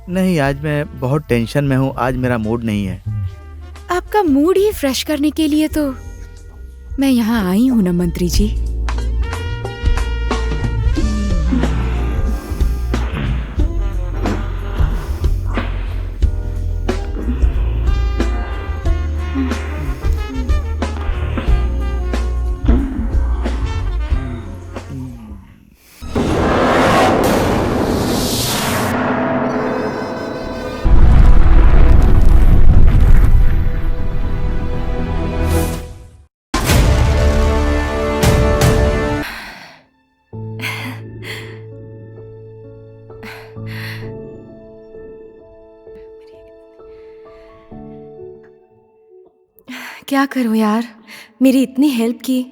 नहीं, आज मैं बहुत टेंशन में हूँ, आज मेरा मूड नहीं है। आपका मूड ही फ्रेश करने के लिए तो मैं यहाँ आई हूँ ना मंत्री जी। क्या करूं यार, मेरी इतनी हेल्प की,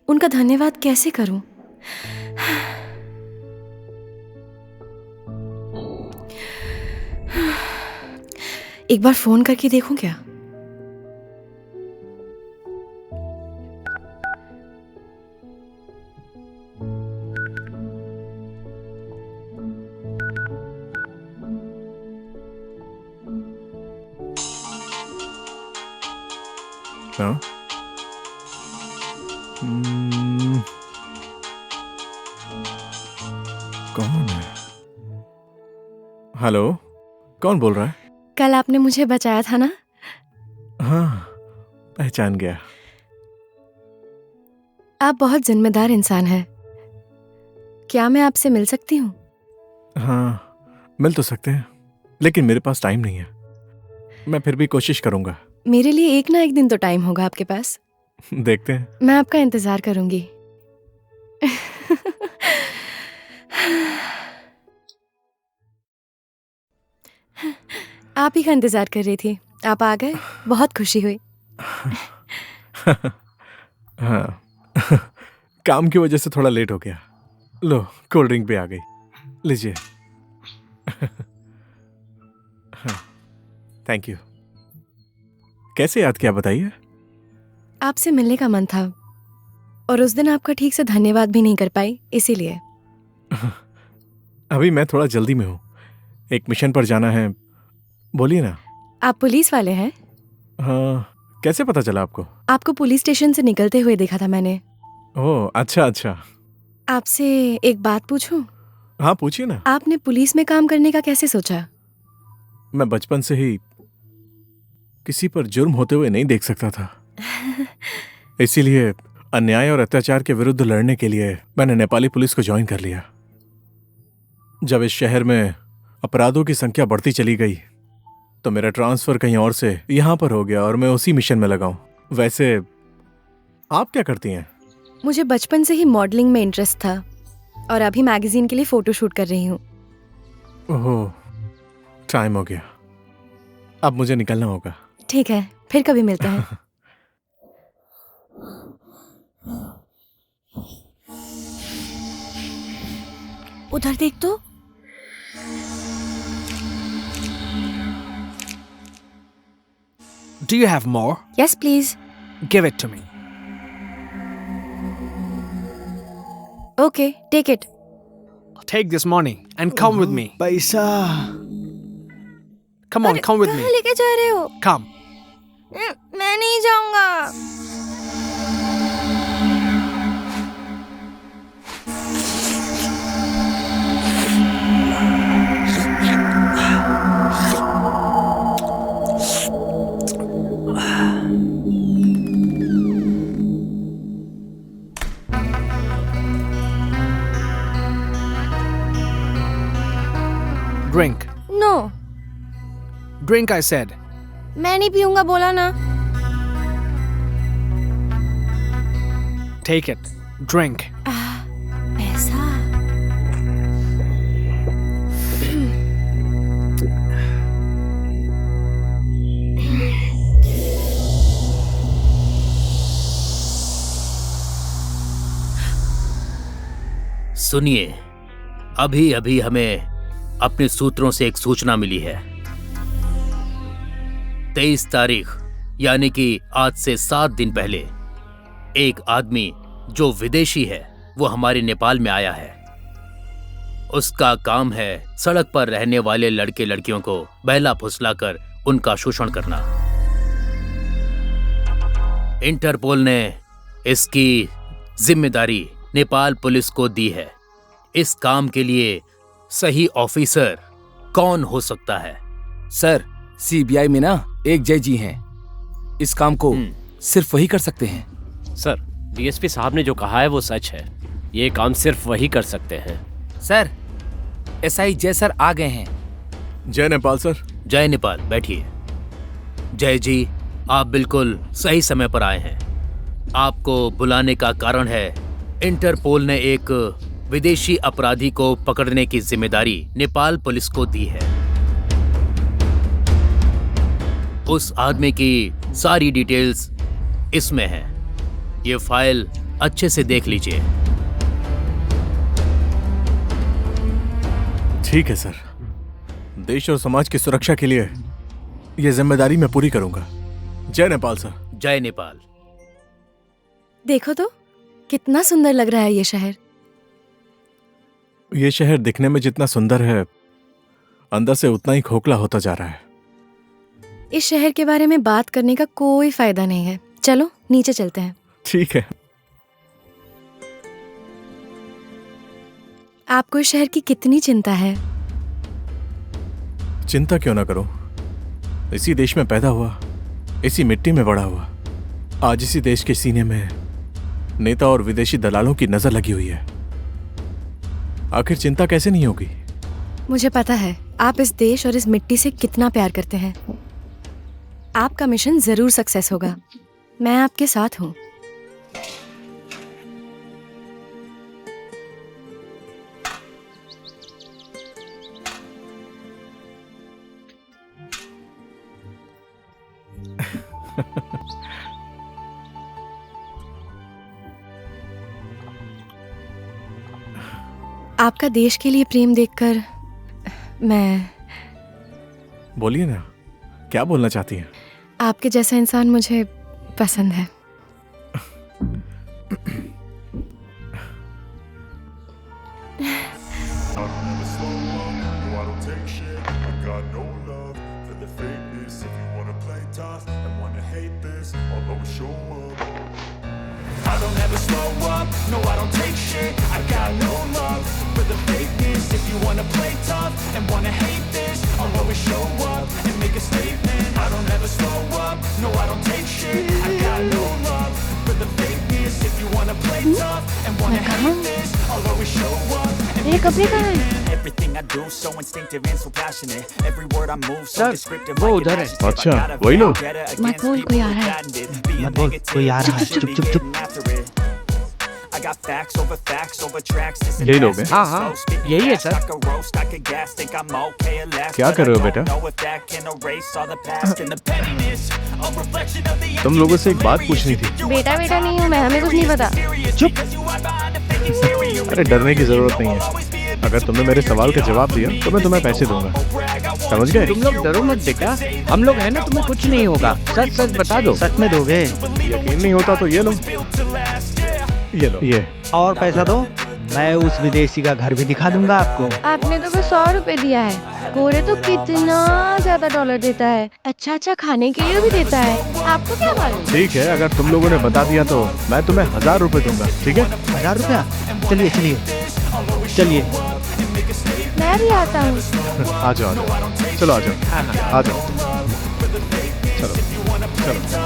उनका धन्यवाद कैसे करूं। एक बार फोन करके देखूं क्या। हाँ? कौन है? हेलो, कौन बोल रहा है? कल आपने मुझे बचाया था ना। हाँ, पहचान गया। आप बहुत जिम्मेदार इंसान हैं। क्या मैं आपसे मिल सकती हूँ? हाँ, मिल तो सकते हैं, लेकिन मेरे पास टाइम नहीं है। मैं फिर भी कोशिश करूंगा। मेरे लिए एक ना एक दिन तो टाइम होगा आपके पास। देखते हैं। मैं आपका इंतजार करूंगी। आप ही का इंतजार कर रही थी, आप आ गए, बहुत खुशी हुई। हाँ, काम की वजह से थोड़ा लेट हो गया। लो, कोल्ड ड्रिंक भी आ गई, लीजिए। हाँ, थैंक यू। कैसे याद किया बताइए? आपसे मिलने का मन था और उस दिन आपका ठीक से धन्यवाद भी नहीं कर पाई, इसीलिए। अभी मैं थोड़ा जल्दी में हूँ, एक मिशन पर जाना है। बोलिए ना। आप पुलिस वाले हैं? हाँ, कैसे पता चला आपको? आपको पुलिस स्टेशन से निकलते हुए देखा था मैंने। ओह, अच्छा अच्छा। आपसे एक बात पूछूं? हाँ, पूछिए ना। आपने पुलिस में काम करने का कैसे सोचा? मैं बचपन से ही किसी पर जुर्म होते हुए नहीं देख सकता था। इसीलिए अन्याय और अत्याचार के विरुद्ध लड़ने के लिए मैंने नेपाली पुलिस को ज्वाइन कर लिया। जब इस शहर में अपराधों की संख्या बढ़ती चली गई तो मेरा ट्रांसफर कहीं और से यहां पर हो गया और मैं उसी मिशन में लगा हूं। वैसे आप क्या करती हैं? मुझे बचपन से ही मॉडलिंग में इंटरेस्ट था और अभी मैगजीन के लिए फोटो शूट कर रही हूँ। ओह, टाइम हो गया, अब मुझे निकलना होगा। ठीक है, फिर कभी मिलते हैं। उधर देख तो। Do you have more? Yes please. Give it to me. Okay, take it. Take this money and come with me. पैसा। Come on, come with कहाँ me. लेके जा रहे हो? Come. मैं नहीं जाऊंगा। Drink. No, Drink, I said. मैं नहीं पीऊंगा बोला ना। Take it. Drink. पैसा। सुनिए, अभी अभी हमें अपने सूत्रों से एक सूचना मिली है। 23 तारीख यानी कि आज से 7 दिन पहले एक आदमी जो विदेशी है वो हमारे नेपाल में आया है। उसका काम है सड़क पर रहने वाले लड़के लड़कियों को बहला फुसलाकर उनका शोषण करना। इंटरपोल ने इसकी जिम्मेदारी नेपाल पुलिस को दी है। इस काम के लिए सही ऑफिसर कौन हो सकता है? सर, सीबीआई में ना एक जय जी हैं। इस काम को सिर्फ वही कर सकते हैं। सर, डीएसपी साहब ने जो कहा है वो सच है। ये काम सिर्फ वही कर सकते हैं। सर, एसआई जय सर आ गए हैं। जय नेपाल सर। जय नेपाल, बैठिए। जय जी, आप बिल्कुल सही समय पर आए हैं। आपको बुलाने का कारण है, इंटरपोल ने एक विदेशी अपराधी को पकड़ने की जिम्मेदारी नेपाल पुलिस को दी है। उस आदमी की सारी डिटेल्स इसमें है। ये फाइल अच्छे से देख लीजिए। ठीक है सर, देश और समाज की सुरक्षा के लिए ये जिम्मेदारी मैं पूरी करूंगा। जय नेपाल सर। जय नेपाल। देखो तो कितना सुंदर लग रहा है ये शहर। ये शहर दिखने में जितना सुंदर है, अंदर से उतना ही खोखला होता जा रहा है। इस शहर के बारे में बात करने का कोई फायदा नहीं है। चलो नीचे चलते हैं। ठीक है। आपको इस शहर की कितनी चिंता है? चिंता क्यों ना करो, इसी देश में पैदा हुआ, इसी मिट्टी में बड़ा हुआ। आज इसी देश के सीने में नेता और विदेशी दलालों की नजर लगी हुई है। आखिर चिंता कैसे नहीं होगी? मुझे पता है आप इस देश और इस मिट्टी से कितना प्यार करते हैं। आपका मिशन जरूर सक्सेस होगा। मैं आपके साथ हूँ। आपका देश के लिए प्रेम देखकर मैं... बोलिए ना, क्या बोलना चाहती हैं? आपके जैसा इंसान मुझे पसंद है। I don't ever slow up, no I don't take shit. I got no love for the fakeness. If you wanna play tough and wanna hate this, I'll always show up and make a statement. I don't ever slow up, no I don't take shit. I got no love for the fakeness. If you wanna play tough and wanna hate this, I'll always show up and make a statement. Everything I do so instinctive and so passionate. Every word I move so descriptive. वो उधर है। अच्छा, वही लोग। मत बोल, कोई आ रहा है। मत बोल, कोई आ रहा है। चुप चुप चुप। यही लोग हैं? हाँ, यही है सर। क्या कर रहे हो बेटा? तुम लोगों से एक बात पूछनी थी। बेटा बेटा नहीं हूँ मैं, हमें कुछ नहीं पता। चुप। अरे डरने की जरूरत नहीं है। अगर तुमने मेरे सवाल का जवाब दिया तो मैं तुम्हें पैसे दूंगा, समझ गए? तुम लोग डरो मत बेटा, हम लोग हैं ना, तुम्हें कुछ नहीं होगा। सच सच बता दो। सच में दोगे? यकीन नहीं होता तो ये लो, ये लो, ये। और पैसा दो, मैं उस विदेशी का घर भी दिखा दूंगा आपको। आपने तो बस 100 रुपए दिया है। गोरे तो कितना ज्यादा डॉलर देता है। अच्छा अच्छा खाने के लिए भी देता है। आपको क्या मालूम? ठीक है, अगर तुम लोगों ने बता दिया तो मैं तुम्हें 1000 रुपए दूंगा, ठीक है? 1000 रुपया? चलिए चलिए चलिए। मैं भी आता हूँ। आ जाओ, चलो आ जाओ, आ जाओ, चलो चलो।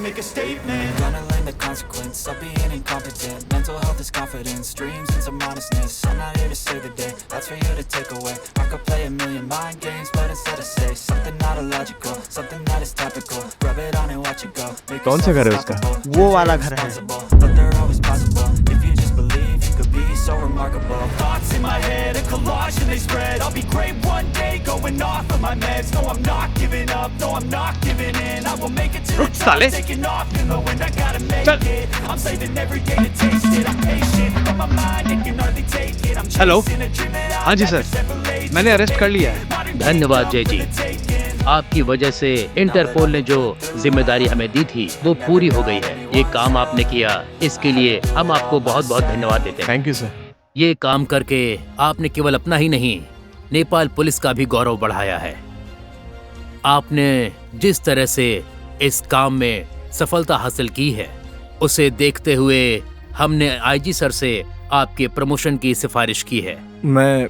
Make a statement. Gonna learn the consequence of being incompetent. Mental health is confidence, dreams and some honestness. I'm not here to save the day, that's for you to take away. I could play a million mind games, but instead I say something not illogical, something that is topical. Rub it on and watch it go. कौन सा घर है उसका? वो वाला घर है। But they're always possible if you just believe. You could be so remarkable. Thoughts in my head, a collage and they spread. I'll be great one day, going off of my meds. No, I'm not giving up. No, I'm not giving in. I will make it to the top. Taking off in the wind. I gotta make it. I'm saving every day to taste it. I'm patient, but my mind it can hardly take it. I'm chasing a dream that हाँ जी sir, मैंने arrest कर लिया है। धन्यवाद जय जी। आपकी वजह से इंटरपोल ने जो जिम्मेदारी हमें दी थी वो पूरी हो गई है। ये काम आपने किया, इसके लिए हम आपको बहुत बहुत धन्यवाद देते हैं। Thank you sir. ये काम करके आपने केवल अपना ही नहीं, नेपाल पुलिस का भी गौरव बढ़ाया है। आपने जिस तरह से इस काम में सफलता हासिल की है, उसे देखते हुए हमने आईजी सर से आपके प्रमोशन की सिफारिश की है। मैं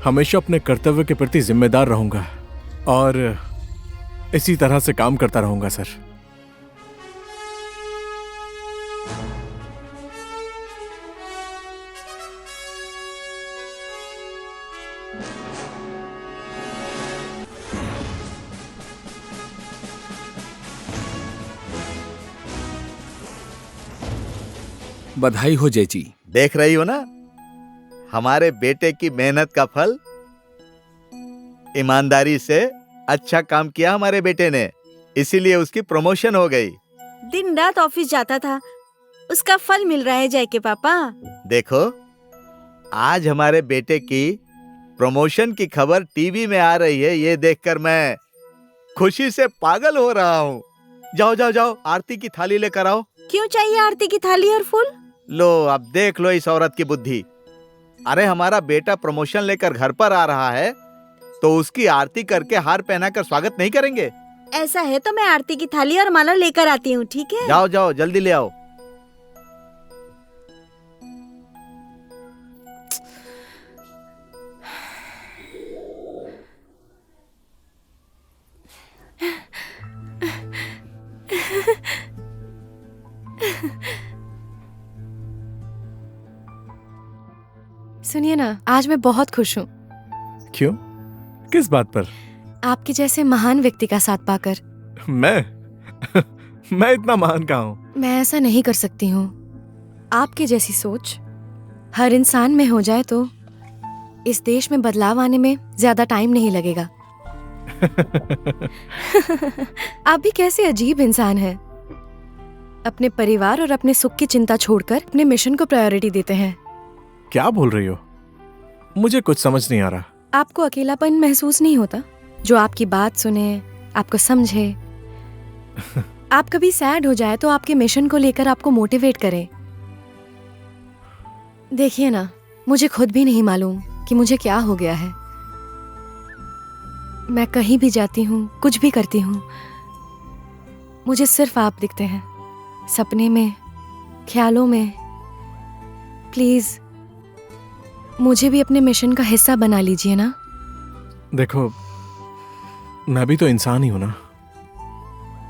हमेशा अपने कर्तव्य के प्रति जिम्मेदार रहूंगा और इसी तरह से काम करता रहूंगा सर। बधाई हो जय जी। देख रही हो ना हमारे बेटे की मेहनत का फल। ईमानदारी से अच्छा काम किया हमारे बेटे ने, इसीलिए उसकी प्रमोशन हो गई। दिन रात ऑफिस जाता था, उसका फल मिल रहा है जय के पापा। देखो आज हमारे बेटे की प्रमोशन की खबर टीवी में आ रही है, ये देखकर मैं खुशी से पागल हो रहा हूँ। जाओ जाओ जाओ, आरती की थाली लेकर आओ। क्यों चाहिए आरती की थाली और फूल? लो अब देख लो इस औरत की बुद्धि। अरे हमारा बेटा प्रमोशन लेकर घर पर आ रहा है तो उसकी आरती करके हार पहनाकर स्वागत नहीं करेंगे? ऐसा है तो मैं आरती की थाली और माला लेकर आती हूँ, ठीक है? जाओ जाओ जल्दी ले आओ। सुनिए ना, आज मैं बहुत खुश हूँ। क्यों? किस बात पर? आपके जैसे महान व्यक्ति का साथ पाकर। मैं इतना महान कहाँ हूँ? मैं ऐसा नहीं कर सकती हूँ। आपके जैसी सोच हर इंसान में हो जाए तो इस देश में बदलाव आने में ज्यादा टाइम नहीं लगेगा। आप भी कैसे अजीब इंसान हैं। अपने परिवार और अपने सुख की चिंता छोड़कर अपने मिशन को प्रायोरिटी देते हैं। क्या बोल रही हो? मुझे कुछ समझ नहीं आ रहा। आपको अकेलापन महसूस नहीं होता? जो आपकी बात सुने, आपको समझे। आप कभी सैड हो जाए तो आपके मिशन को लेकर आपको मोटिवेट करे। देखिए ना, मुझे खुद भी नहीं मालूम कि मुझे क्या हो गया है। मैं कहीं भी जाती हूँ, कुछ भी करती हूँ, मुझे सिर्फ आप दिखते हैं, सपने में, ख्यालों में। प्लीज मुझे भी अपने मिशन का हिस्सा बना लीजिए ना। देखो, मैं भी तो इंसान ही हूं ना।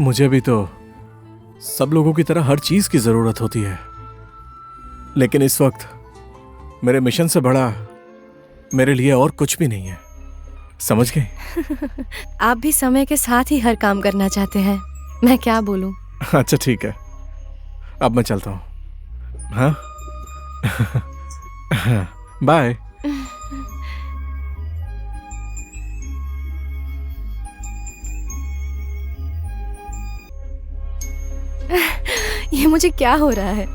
मुझे भी तो सब लोगों की तरह हर चीज की जरूरत होती है, लेकिन इस वक्त मेरे मिशन से बड़ा मेरे लिए और कुछ भी नहीं है। समझ गए? आप भी समय के साथ ही हर काम करना चाहते हैं। मैं क्या बोलूं? अच्छा ठीक है, अब मैं चलता हूँ। हाँ बाय। ये मुझे क्या हो रहा है?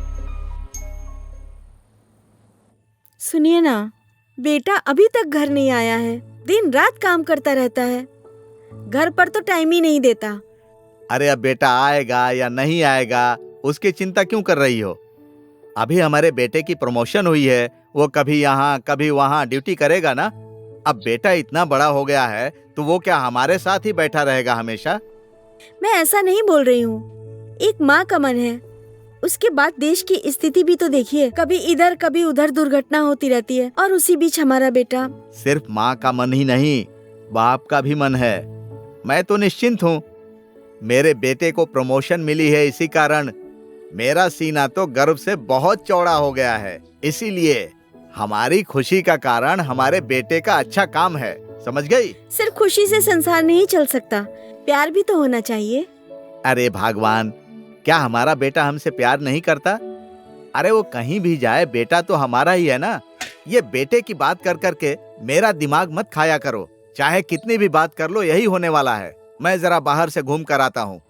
सुनिए ना, बेटा अभी तक घर नहीं आया है। दिन रात काम करता रहता है, घर पर तो टाइम ही नहीं देता। अरे अब बेटा आएगा या नहीं आएगा उसकी चिंता क्यों कर रही हो? अभी हमारे बेटे की प्रमोशन हुई है, वो कभी यहाँ कभी वहाँ ड्यूटी करेगा ना। अब बेटा इतना बड़ा हो गया है तो वो क्या हमारे साथ ही बैठा रहेगा हमेशा? मैं ऐसा नहीं बोल रही हूँ। एक माँ का मन है। उसके बाद देश की स्थिति भी तो देखिए, कभी इधर कभी उधर दुर्घटना होती रहती है, और उसी बीच हमारा बेटा। सिर्फ माँ का मन ही नहीं, बाप का भी मन है। मैं तो निश्चिंत हूँ। मेरे बेटे को प्रमोशन मिली है, इसी कारण मेरा सीना तो गर्व से बहुत चौड़ा हो गया है। इसीलिए हमारी खुशी का कारण हमारे बेटे का अच्छा काम है। समझ गई? सिर्फ खुशी से संसार नहीं चल सकता, प्यार भी तो होना चाहिए। अरे भगवान, क्या हमारा बेटा हमसे प्यार नहीं करता? अरे वो कहीं भी जाए बेटा तो हमारा ही है ना। ये बेटे की बात कर करके मेरा दिमाग मत खाया करो। चाहे कितनी भी बात कर लो, यही होने वाला है। मैं जरा बाहर से घूम कर आता हूँ।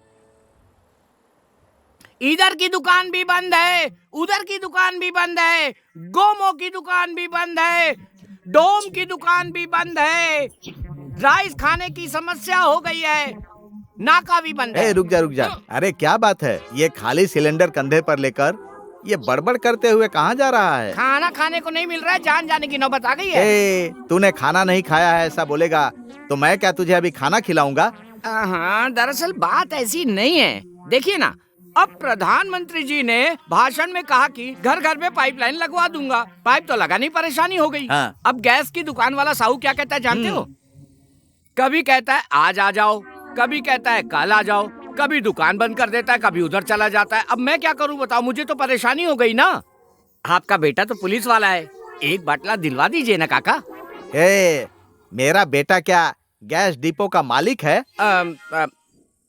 इधर की दुकान भी बंद है, उधर की दुकान भी बंद है, गोमो की दुकान भी बंद है, डोम की दुकान भी बंद है। राइस खाने की समस्या हो गई है। नाका भी बंद है। रुक जा। अरे क्या बात है, ये खाली सिलेंडर कंधे पर लेकर ये बड़बड़ करते हुए कहाँ जा रहा है? खाना खाने को नहीं मिल रहा है, जान जाने की नौबत आ गई है। तूने खाना नहीं खाया है ऐसा बोलेगा तो मैं क्या तुझे अभी खाना खिलाऊंगा? हाँ, दरअसल बात ऐसी नहीं है। देखिए ना, अब प्रधानमंत्री जी ने भाषण में कहा कि घर घर में पाइपलाइन लगवा दूंगा। पाइप तो लगानी परेशानी हो गई। हाँ। अब गैस की दुकान वाला साहू क्या कहता है जानते हो? कभी कहता है आज आ जाओ, कभी कहता है कल आ जाओ, कभी दुकान बंद कर देता है, कभी उधर चला जाता है। अब मैं क्या करूं बताओ, मुझे तो परेशानी हो गई ना। आपका बेटा तो पुलिस वाला है, एक बाटला दिलवा दीजिए ना काका। मेरा बेटा क्या गैस डिपो का मालिक है?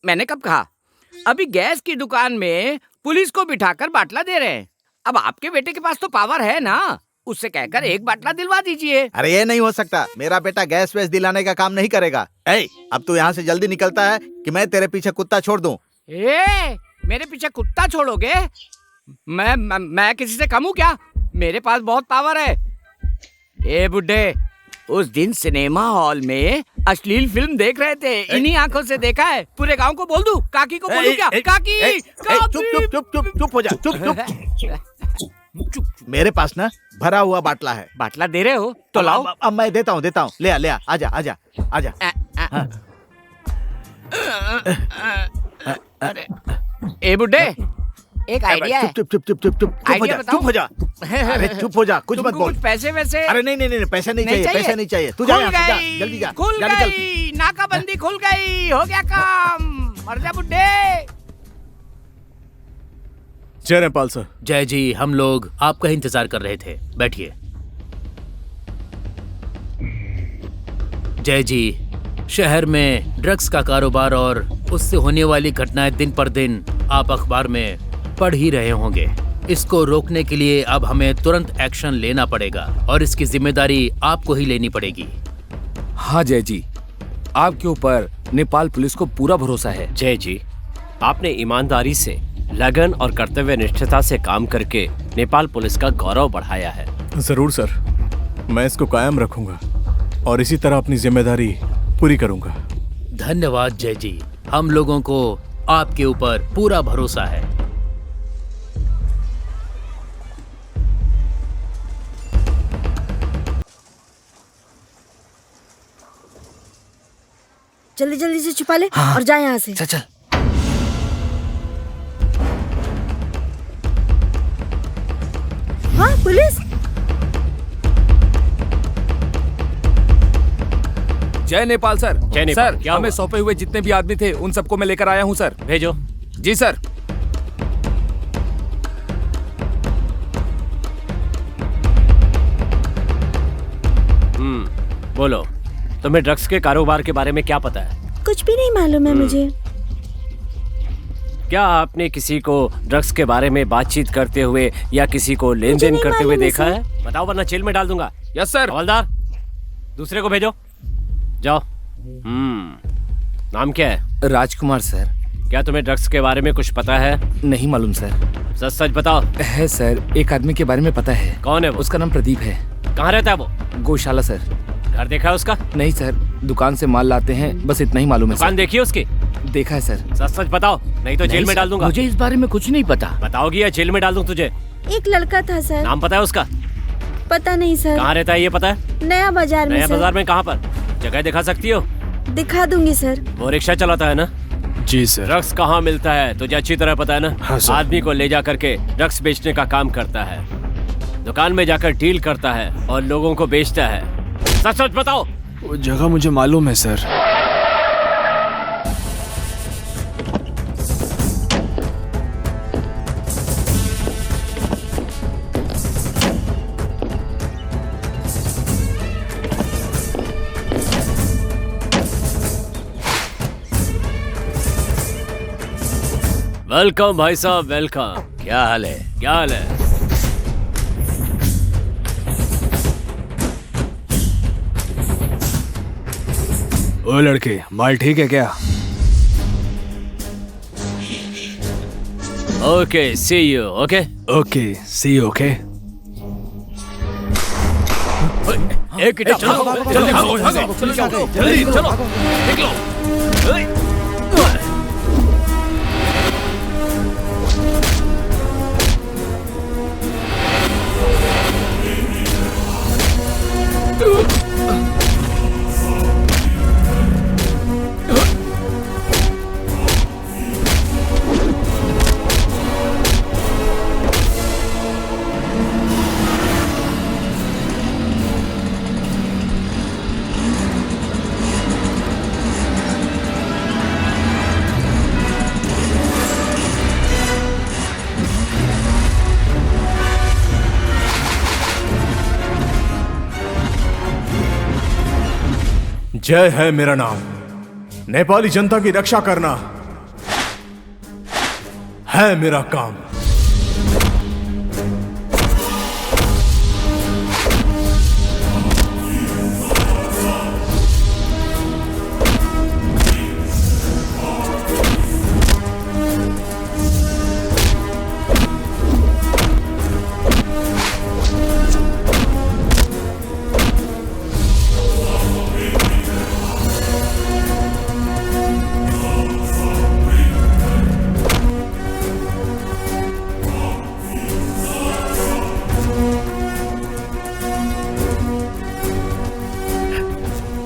मैंने कब कहा? अभी गैस की दुकान में पुलिस को बिठाकर बाटला दे रहे हैं। अब आपके बेटे के पास तो पावर है ना, उससे कहकर एक बाटला दिलवा दीजिए। अरे ये नहीं हो सकता, मेरा बेटा गैस वैस दिलाने का काम नहीं करेगा। अब तू यहाँ से जल्दी निकलता है कि मैं तेरे पीछे कुत्ता छोड़ दूं? मेरे पीछे कुत्ता छोड़ोगे? मैं किसी से कम हूँ क्या? मेरे पास बहुत पावर है। बुड्ढे, उस दिन सिनेमा हॉल में अश्लील फिल्म देख रहे थे, इन्हीं आंखों से देखा है। पूरे गांव को बोल दूं? काकी को बोलूं क्या? काकी, चुप हो जा, चुप। मेरे पास ना भरा हुआ बाटला है। बाटला दे रहे हो तो लाओ। अब मैं देता हूँ। ले आ, आजा। ए बुड्ढे, एक आइडिया है। चुप हो जा। अरे चुप हो जा, कुछ मत बोल। कुछ पैसे वैसे? अरे नहीं, पैसे नहीं चाहिए। तू जा, जल्दी जा। खुल गई, नाकाबंदी खुल गई, हो गया काम। मर जा बुड्ढे। जय नेपाल सर। जय जी, हम लोग आपका इंतजार कर रहे थे, बैठिए। जय जी, शहर में ड्रग्स का कारोबार और उससे होने वाली घटनाएं दिन पर दिन आप अखबार में पढ़ ही रहे होंगे। इसको रोकने के लिए अब हमें तुरंत एक्शन लेना पड़ेगा और इसकी जिम्मेदारी आपको ही लेनी पड़ेगी। हाँ जय जी, आपके ऊपर नेपाल पुलिस को पूरा भरोसा है। जय जी, आपने ईमानदारी से, लगन और कर्तव्य निष्ठता से काम करके नेपाल पुलिस का गौरव बढ़ाया है। जरूर सर, मैं इसको कायम रखूंगा और इसी तरह अपनी जिम्मेदारी पूरी करूंगा। धन्यवाद जय जी, हम लोगों को आपके ऊपर पूरा भरोसा है। जल्दी से छुपा ले। हाँ। और जा यहाँ से। चल। हाँ, पुलिस। जय नेपाल सर। जय नेपाल, सर, क्या हमें हुआ? सौंपे हुए जितने भी आदमी थे उन सबको मैं लेकर आया हूँ सर। भेजो। जी सर। बोलो, तुम्हें ड्रग्स के कारोबार के बारे में क्या पता है? कुछ भी नहीं मालूम है मुझे। क्या आपने किसी को ड्रग्स के बारे में बातचीत करते हुए या किसी को लेन देन करते हुए देखा है? बताओ वरना जेल में डाल दूंगा। Yes sir. हवलदार, दूसरे को भेजो। जाओ। नाम क्या है? राजकुमार सर। क्या तुम्हें ड्रग्स के बारे में कुछ पता है? नहीं मालूम सर। सच बताओ। है सर, एक आदमी के बारे में पता है। कौन है वो? उसका नाम प्रदीप है। कहाँ रहता है वो? गौशाला सर। घर देखा है उसका? नहीं सर, दुकान से माल लाते हैं, बस इतना ही मालूम है। दुकान देखी है उसकी? देखा है सर। सच बताओ, नहीं तो जेल में डाल दूंगा। मुझे इस बारे में कुछ नहीं पता। बताओगी या जेल में डाल दूं तुझे? एक लड़का था सर। नाम पता है उसका? पता नहीं सर। कहाँ रहता है ये पता है? नया बाजार में। नया बाजार में कहाँ पर? जगह दिखा सकती हो? दिखा दूंगी सर। वो रिक्शा चलाता है ना? जी सर। ड्रग्स कहाँ मिलता है तुझे अच्छी तरह पता है ना? हाँ सर। आदमी को ले जा करके ड्रग्स बेचने का काम करता है, दुकान में जाकर डील करता है और लोगों को बेचता है। सच बताओ। वो जगह मुझे मालूम है सर। वेलकम भाई साहब, वेलकम। क्या हाल है? क्या हाल है? ओ लड़के, माल ठीक है क्या? Okay, see you. Okay okay, see you. Okay. एक चलो चलो चलो चलो निकलो। जय है मेरा नाम। नेपाली जनता की रक्षा करना है मेरा काम।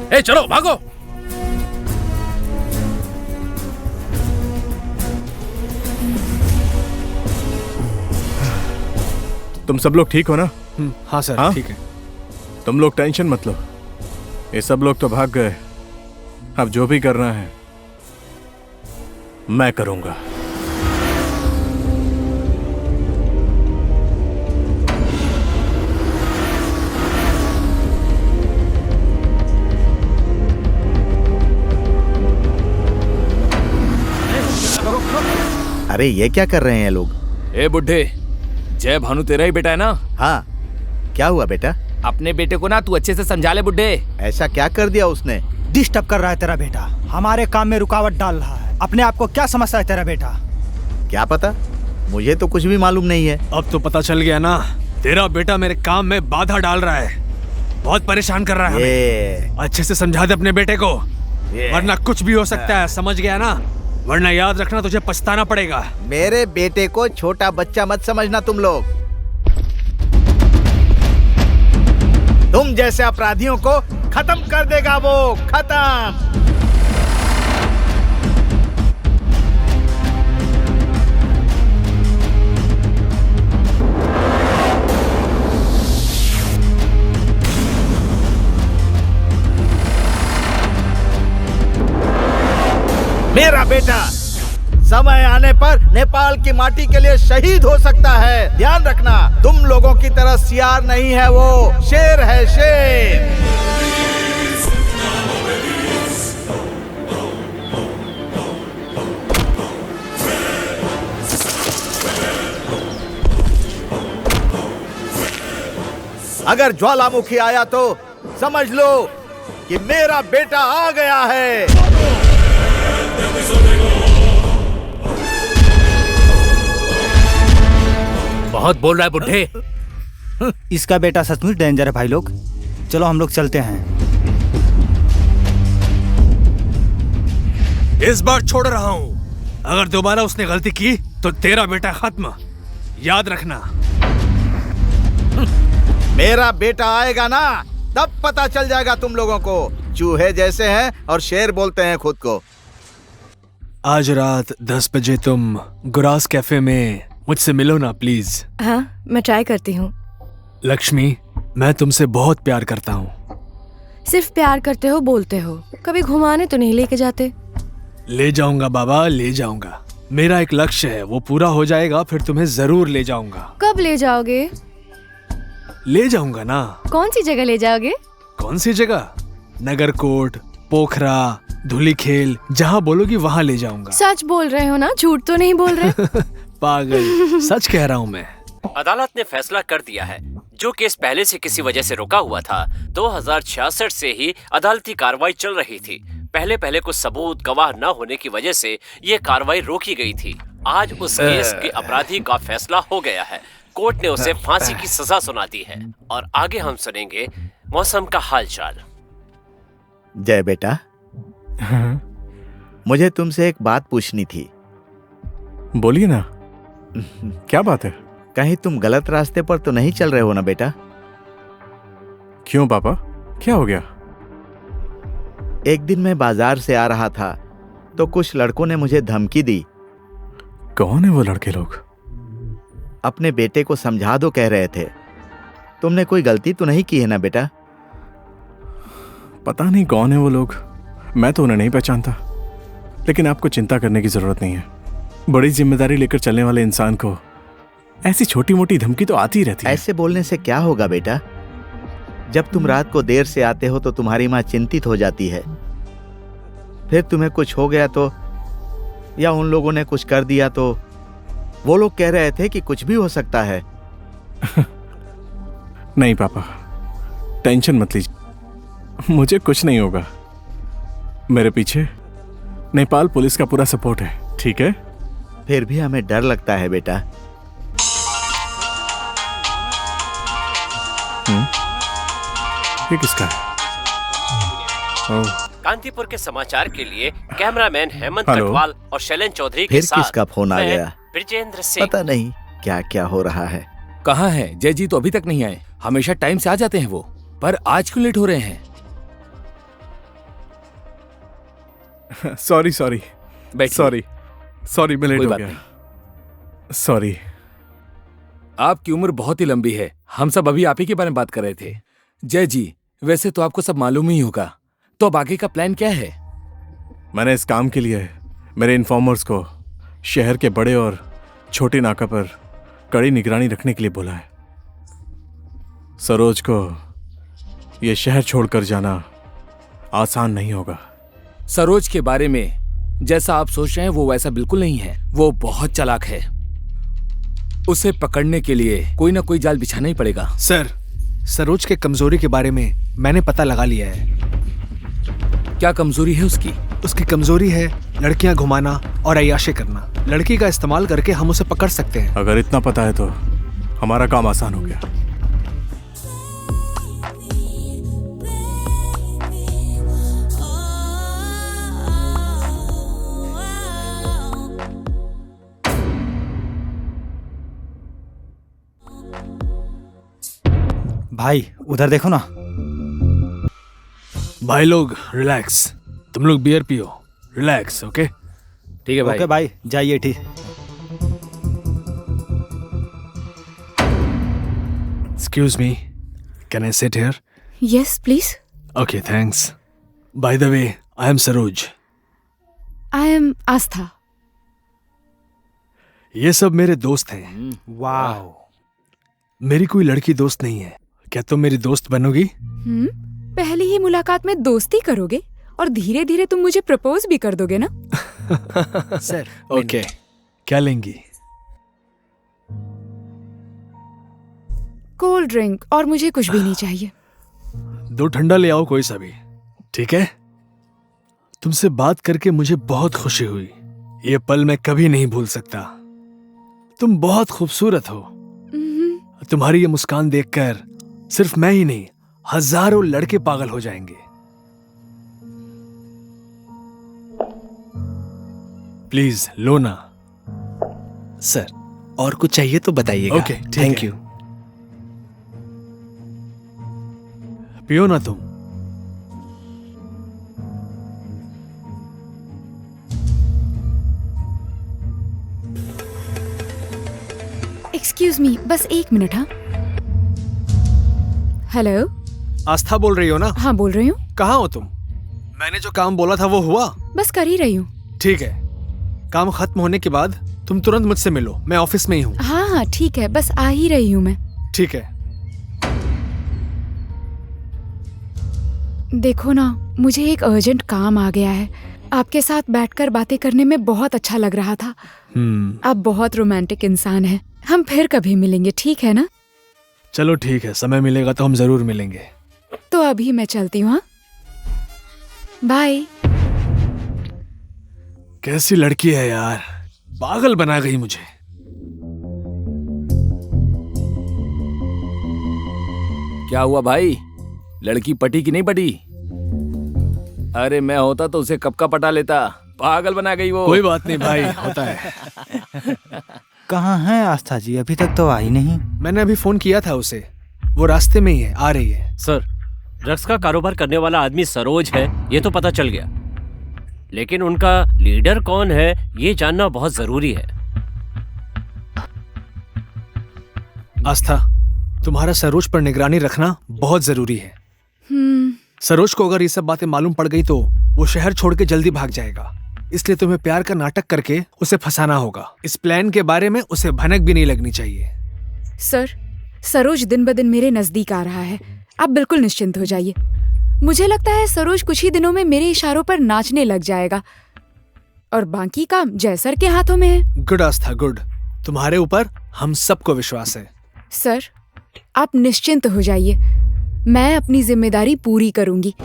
ए चलो भागो। तुम सब लोग ठीक हो ना? हाँ सर, हाँ? ठीक है। तुम लोग टेंशन मत लो, ये सब लोग तो भाग गए। अब जो भी करना है मैं करूंगा। अरे ये क्या कर रहे हैं लोग? ए बुड्ढे, जय भानु तेरा ही बेटा है ना? हाँ, क्या हुआ बेटा? अपने बेटे को ना तू अच्छे से समझा ले बुड्ढे। ऐसा क्या कर दिया उसने? डिस्टर्ब कर रहा है तेरा बेटा, हमारे काम में रुकावट डाल रहा है। अपने आप को क्या समझता है तेरा बेटा? क्या पता, मुझे तो कुछ भी मालूम नहीं है। अब तो पता चल गया ना, तेरा बेटा मेरे काम में बाधा डाल रहा है, बहुत परेशान कर रहा है हमें। अच्छे से समझा दे अपने बेटे को, वरना कुछ भी हो सकता है, समझ गया ना? वरना याद रखना तुझे पछताना पड़ेगा। मेरे बेटे को छोटा बच्चा मत समझना तुम लोग। तुम जैसे अपराधियों को खत्म कर देगा वो, खत्म। मेरा बेटा समय आने पर नेपाल की माटी के लिए शहीद हो सकता है। ध्यान रखना, तुम लोगों की तरह सियार नहीं है वो, शेर है शेर। अगर ज्वालामुखी आया तो समझ लो कि मेरा बेटा आ गया है। बहुत बोल रहा है बुड्ढे। इसका बेटा सचमुच डेंजर है भाई लोग। चलो हम लोग चलते हैं। इस बार छोड़ रहा हूँ, अगर दोबारा उसने गलती की तो तेरा बेटा खत्म, याद रखना। मेरा बेटा आएगा ना, तब पता चल जाएगा तुम लोगों को। चूहे जैसे हैं और शेर बोलते हैं खुद को। आज रात 10 बजे तुम गुरास कैफे में मुझसे मिलो ना प्लीज। हाँ, मैं ट्राई करती हूँ। लक्ष्मी, मैं तुमसे बहुत प्यार करता हूँ। सिर्फ प्यार करते हो, बोलते हो, कभी घुमाने तो नहीं लेके जाते। ले जाऊंगा बाबा, ले जाऊंगा। मेरा एक लक्ष्य है, वो पूरा हो जाएगा फिर तुम्हें जरूर ले जाऊंगा। कब ले जाओगे? ले जाऊंगा ना। कौन सी जगह ले जाओगे? कौन सी जगह? नगरकोट, पोखरा, धुलीखेल, जहाँ बोलोगी वहाँ ले जाऊंगा। सच बोल रहे हो ना, झूठ तो नहीं बोल रहे? पागल, सच कह रहा हूँ मैं। अदालत ने फैसला कर दिया है, जो केस पहले से किसी वजह से रुका हुआ था। 2066 से ही अदालती कार्रवाई चल रही थी। पहले कुछ सबूत गवाह न होने की वजह से ये कार्रवाई रोकी गई थी। आज उस केस के अपराधी का फैसला हो गया है। कोर्ट ने उसे फांसी की सजा सुना दी है। और आगे हम सुनेंगे मौसम का हालचाल। जय बेटा, मुझे तुमसे एक बात पूछनी थी। बोलिए ना, क्या बात है? कहीं तुम गलत रास्ते पर तो नहीं चल रहे हो ना बेटा? क्यों पापा, क्या हो गया? एक दिन मैं बाजार से आ रहा था तो कुछ लड़कों ने मुझे धमकी दी। कौन है वो लड़के लोग? अपने बेटे को समझा दो कह रहे थे। तुमने कोई गलती तो नहीं की है ना बेटा? पता नहीं कौन है वो लोग, मैं तो उन्हें नहीं पहचानता। लेकिन आपको चिंता करने की जरूरत नहीं है। बड़ी जिम्मेदारी लेकर चलने वाले इंसान को ऐसी छोटी मोटी धमकी तो आती रहती है। ऐसे बोलने से क्या होगा बेटा? जब तुम रात को देर से आते हो तो तुम्हारी माँ चिंतित हो जाती है। फिर तुम्हें कुछ हो गया तो, या उन लोगों ने कुछ कर दिया तो, वो लोग कह रहे थे कि कुछ भी हो सकता है। नहीं पापा, टेंशन मत लीजिए, मुझे कुछ नहीं होगा। मेरे पीछे नेपाल पुलिस का पूरा सपोर्ट है, ठीक है? फिर भी हमें डर लगता है बेटा। ये किसका है? ओह, कांतिपुर के समाचार के लिए कैमरामैन हेमंत हेलो। कटवाल और शैलेन चौधरी के फिर साथ किसका फोन आ मैं गया? ब्रिजेंद्र सिंह। पता नहीं क्या क्या हो रहा है। कहाँ है जय जी? तो अभी तक नहीं आए। हमेशा टाइम से आ जाते हैं वो, पर आज क्यों लेट हो रहे हैं? सॉरी सॉरी बैठिए। सॉरी मैं लेट कोई हो बात गया। सॉरी। आपकी उम्र बहुत ही लंबी है, हम सब अभी आप ही के बारे में बात कर रहे थे। जय जी, वैसे तो आपको सब मालूम ही होगा, तो अब आगे का प्लान क्या है? मैंने इस काम के लिए मेरे इन्फॉर्मर्स को शहर के बड़े और छोटे नाका पर कड़ी निगरानी रखने के लिए बोला है। सरोज को यह शहर छोड़कर जाना आसान नहीं होगा। सरोज के बारे में जैसा आप सोच रहे हैं वो वैसा बिल्कुल नहीं है। वो बहुत चालाक है, उसे पकड़ने के लिए कोई ना कोई जाल बिछाना ही पड़ेगा। सर, सरोज के कमजोरी के बारे में मैंने पता लगा लिया है। क्या कमजोरी है उसकी? उसकी कमजोरी है लड़कियां घुमाना और अय्याशी करना। लड़की का इस्तेमाल करके हम उसे पकड़ सकते हैं। अगर इतना पता है तो हमारा काम आसान हो गया। भाई उधर देखो ना। भाई लोग रिलैक्स, तुम लोग बियर पियो, रिलैक्स। ओके ठीक है भाई। ओके भाई, जाइए। ठीक। Excuse me, can I sit here? Yes please. Okay thanks. By the way, I am Saroj. I am Aastha. ये सब मेरे दोस्त हैं। वाह। मेरी कोई लड़की दोस्त नहीं है। क्या तुम मेरी दोस्त बनोगी? पहली ही मुलाकात में दोस्ती करोगे और धीरे धीरे तुम मुझे प्रपोज भी कर दोगे ना? सर। ओके, क्या लेंगी? कोल्ड ड्रिंक, और मुझे कुछ भी नहीं चाहिए। 2 ठंडा ले आओ कोई सा भी, ठीक है? तुमसे बात करके मुझे बहुत खुशी हुई। ये पल मैं कभी नहीं भूल सकता। तुम बहुत खूबसूरत हो। तुम्हारी ये मुस्कान देखकर सिर्फ मैं ही नहीं, हजारों लड़के पागल हो जाएंगे। प्लीज लो ना। सर, और कुछ चाहिए तो बताइएगा। Okay, thank you. पियो ना तुम। एक्सक्यूज मी, बस 1 मिनट। हाँ, हेलो। आस्था बोल रही हो ना? हाँ बोल रही हूँ। कहाँ हो तुम? मैंने जो काम बोला था वो हुआ? बस कर ही रही हूँ। ठीक है, काम खत्म होने के बाद तुम तुरंत मुझसे मिलो, मैं ऑफिस में ही हूँ। हाँ हाँ ठीक है, बस आ ही रही हूँ मैं। ठीक है। देखो ना, मुझे एक अर्जेंट काम आ गया है। आपके साथ बैठकर बातें करने में बहुत अच्छा लग रहा था। आप बहुत रोमांटिक इंसान हैं। हम फिर कभी मिलेंगे, ठीक है ना? चलो ठीक है, समय मिलेगा तो हम जरूर मिलेंगे। तो अभी मैं चलती हूँ। बाय। कैसी लड़की है यार, पागल बना गई मुझे। क्या हुआ भाई, लड़की पटी कि नहीं पटी? अरे मैं होता तो उसे कब का पटा लेता, पागल बना गई वो। कोई बात नहीं भाई, होता है। कहाँ है आस्था जी? अभी तक तो आई नहीं। मैंने अभी फोन किया था उसे, वो रास्ते में ही है, आ रही है। सर, ड्रग्स का कारोबार करने वाला आदमी सरोज है, ये तो पता चल गया, लेकिन उनका लीडर कौन है ये जानना बहुत जरूरी है। आस्था, तुम्हारा सरोज पर निगरानी रखना बहुत जरूरी है। सरोज को अगर ये सब बातें मालूम पड़ गई तो वो शहर छोड़ के जल्दी भाग जाएगा। इसलिए तुम्हें प्यार का नाटक करके उसे फंसाना होगा। इस प्लान के बारे में उसे भनक भी नहीं लगनी चाहिए। सर, सरोज दिन ब दिन मेरे नजदीक आ रहा है। आप बिल्कुल निश्चिंत हो जाइए। मुझे लगता है सरोज कुछ ही दिनों में मेरे इशारों पर नाचने लग जाएगा और बाकी काम जय सर के हाथों में है। गुड आस्था, गुड। तुम्हारे ऊपर हम सबको विश्वास है। सर, आप निश्चिंत हो जाइए, मैं अपनी जिम्मेदारी पूरी करूंगी।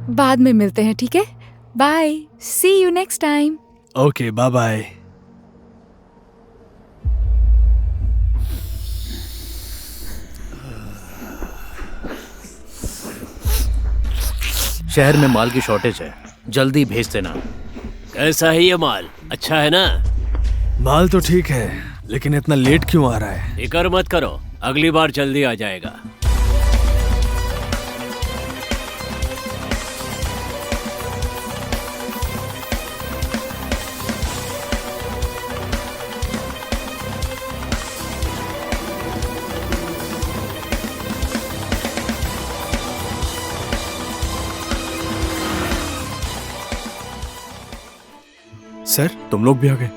बाद में मिलते हैं, ठीक है? Bye, see you next time. Okay, bye bye. शहर में माल की शॉर्टेज है, जल्दी भेज देना। कैसा है ये माल? अच्छा है ना? माल तो ठीक है, लेकिन इतना लेट क्यों आ रहा है? फिक्र मत करो, अगली बार जल्दी आ जाएगा। सर, तुम लोग भी आ गए?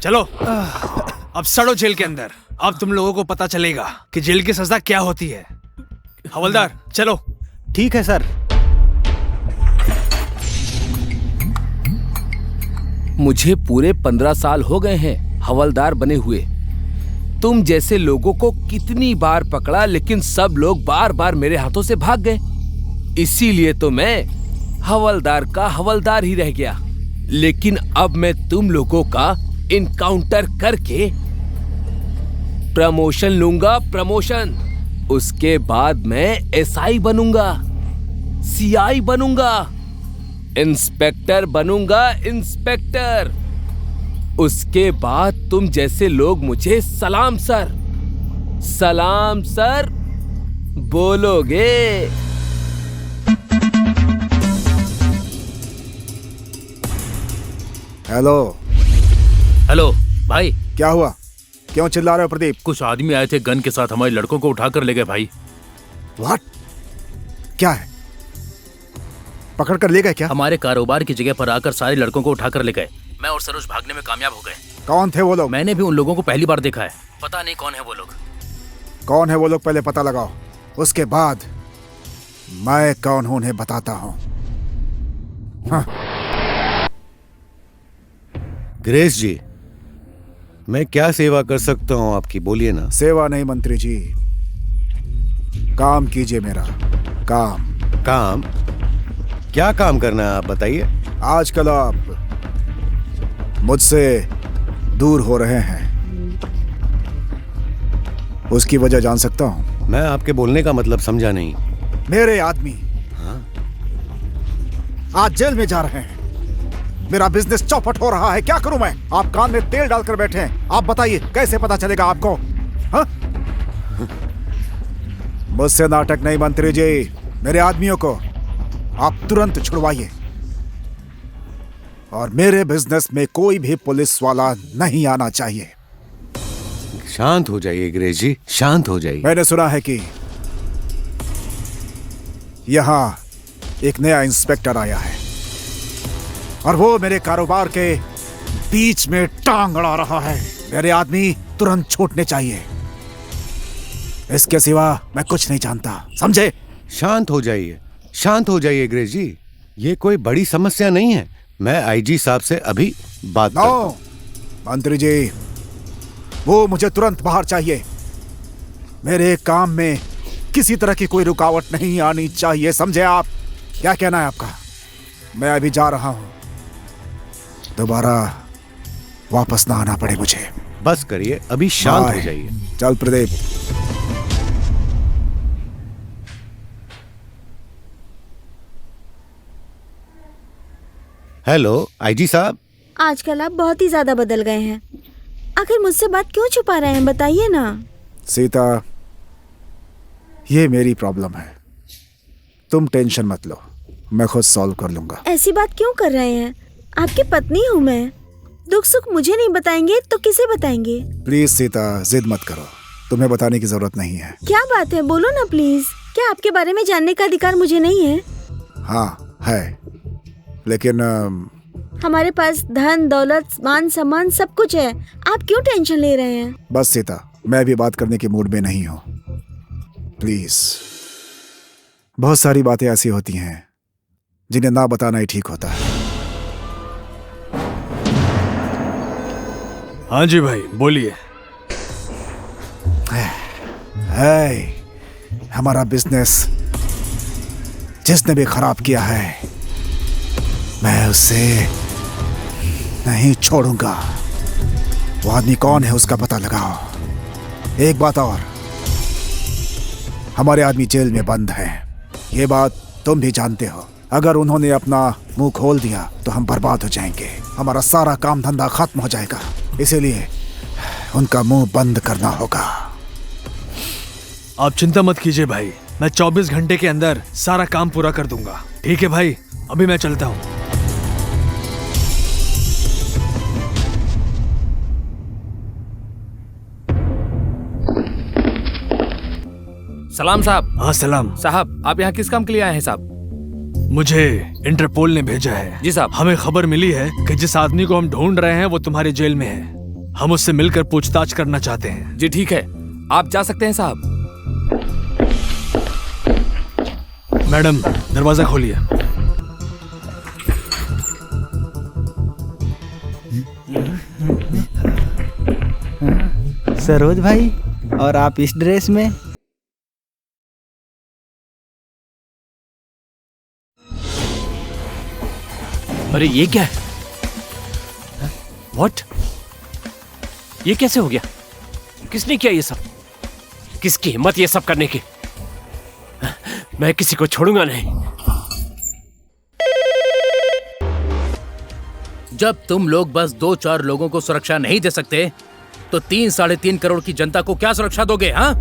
चलो अब सड़ो जेल के अंदर। अब तुम लोगों को पता चलेगा कि जेल की सजा क्या होती है। हवलदार, चलो। ठीक है सर। मुझे पूरे 15 साल हो गए हैं हवलदार बने हुए। तुम जैसे लोगों को कितनी बार पकड़ा, लेकिन सब लोग बार बार मेरे हाथों से भाग गए। इसीलिए तो मैं हवलदार का हवलदार ही रह गया। लेकिन अब मैं तुम लोगों का इनकाउंटर करके प्रमोशन लूंगा, प्रमोशन। उसके बाद मैं एसआई बनूंगा, सीआई बनूंगा, इंस्पेक्टर बनूंगा, इंस्पेक्टर। उसके बाद तुम जैसे लोग मुझे सलाम सर, सलाम सर बोलोगे। हेलो। हेलो भाई। क्या हुआ? क्यों चिल्ला रहे हो प्रदीप? कुछ आदमी आए थे गन के साथ, हमारे लड़कों को उठाकर ले गए भाई। व्हाट? क्या है? पकड़ कर ले गए क्या? हमारे कारोबार की जगह पर आकर सारे लड़कों को उठाकर ले गए। मैं और सरोज भागने में कामयाब हो गए। कौन थे वो लोग? मैंने भी उन लोगों को पहली बार देखा है, पता नहीं कौन है वो लोग। कौन है वो लोग पहले पता लगाओ, उसके बाद मैं कौन हूं उन्हें बताता हूं। हाँ। ग्रेस जी, मैं क्या सेवा कर सकता हूं आपकी, बोलिए ना। सेवा नहीं मंत्री जी, काम कीजिए मेरा। काम। काम? क्या काम करना है आप बताइए। आजकल आप मुझसे दूर हो रहे हैं, उसकी वजह जान सकता हूं? मैं आपके बोलने का मतलब समझा नहीं। मेरे आदमी आज जेल में जा रहे हैं, मेरा बिजनेस चौपट हो रहा है, क्या करूं मैं? आप कान में तेल डालकर बैठे हैं, आप बताइए कैसे पता चलेगा आपको? हाँ? मुझसे नाटक नहीं मंत्री जी, मेरे आदमियों को आप तुरंत छुड़वाइए और मेरे बिजनेस में कोई भी पुलिस वाला नहीं आना चाहिए। शांत हो जाइए ग्रेस जी, शांत हो जाइए। मैंने सुना है कि यहां एक नया इंस्पेक्टर आया है और वो मेरे कारोबार के बीच में टांग अड़ा रहा है। मेरे आदमी तुरंत छूटने चाहिए, इसके सिवा मैं कुछ नहीं जानता, समझे? शांत हो जाइए, शांत हो जाइए ग्रेस जी, ये कोई बड़ी समस्या नहीं है। मैं आईजी साहब से अभी बात करता हूं। मंत्री जी, वो मुझे तुरंत बाहर चाहिए। मेरे काम में किसी तरह की कोई रुकावट नहीं आनी चाहिए, समझे आप? क्या कहना है आपका? मैं अभी जा रहा हूं, दोबारा वापस ना आना पड़े मुझे। बस करिए, अभी शांत हो जाइए। चल प्रदीप। हेलो आईजी साहब। आजकल आप बहुत ही ज्यादा बदल गए हैं, आखिर मुझसे बात क्यों छुपा रहे हैं, बताइए ना। सीता, ये मेरी प्रॉब्लम है, तुम टेंशन मत लो, मैं खुद सॉल्व कर लूंगा। ऐसी बात क्यों कर रहे हैं? आपकी पत्नी हूँ मैं, दुख सुख मुझे नहीं बताएंगे तो किसे बताएंगे? प्लीज सीता, जिद मत करो, तुम्हें बताने की जरूरत नहीं है। क्या बात है, बोलो ना प्लीज। क्या आपके बारे में जानने का अधिकार मुझे नहीं है? हाँ है, लेकिन हमारे पास धन दौलत मान सम्मान सब कुछ है, आप क्यों टेंशन ले रहे हैं? बस सीता, मैं भी बात करने के मूड में नहीं हूँ, प्लीज। बहुत सारी बातें ऐसी होती हैं जिन्हें ना बताना ही ठीक होता है। हाँ जी भाई, बोलिए। हमारा बिजनेस जिसने भी खराब किया है, मैं उसे नहीं छोड़ूंगा। वो आदमी कौन है उसका पता लगाओ। एक बात और, हमारे आदमी जेल में बंद हैं, ये बात तुम भी जानते हो। अगर उन्होंने अपना मुंह खोल दिया तो हम बर्बाद हो जाएंगे, हमारा सारा काम धंधा खत्म हो जाएगा। इसीलिए उनका मुंह बंद करना होगा। आप चिंता मत कीजिए भाई, मैं 24 घंटे के अंदर सारा काम पूरा कर दूंगा। ठीक है भाई, अभी मैं चलता हूँ। सलाम साहब। हाँ सलाम साहब, आप यहाँ किस काम के लिए आए हैं साहब? मुझे इंटरपोल ने भेजा है। जी साहब। हमें खबर मिली है कि जिस आदमी को हम ढूंढ रहे हैं वो तुम्हारे जेल में है। हम उससे मिलकर पूछताछ करना चाहते हैं। जी ठीक है, आप जा सकते हैं साहब। मैडम, दरवाजा खोलिए। सरोज भाई, और आप इस ड्रेस में? अरे ये क्या है? व्हाट? ये कैसे हो गया? किसने किया ये सब? किसकी हिम्मत ये सब करने की? मैं किसी को छोड़ूंगा नहीं। जब तुम लोग बस 2-4 लोगों को सुरक्षा नहीं दे सकते तो 3-3.5 करोड़ की जनता को क्या सुरक्षा दोगे? हाँ,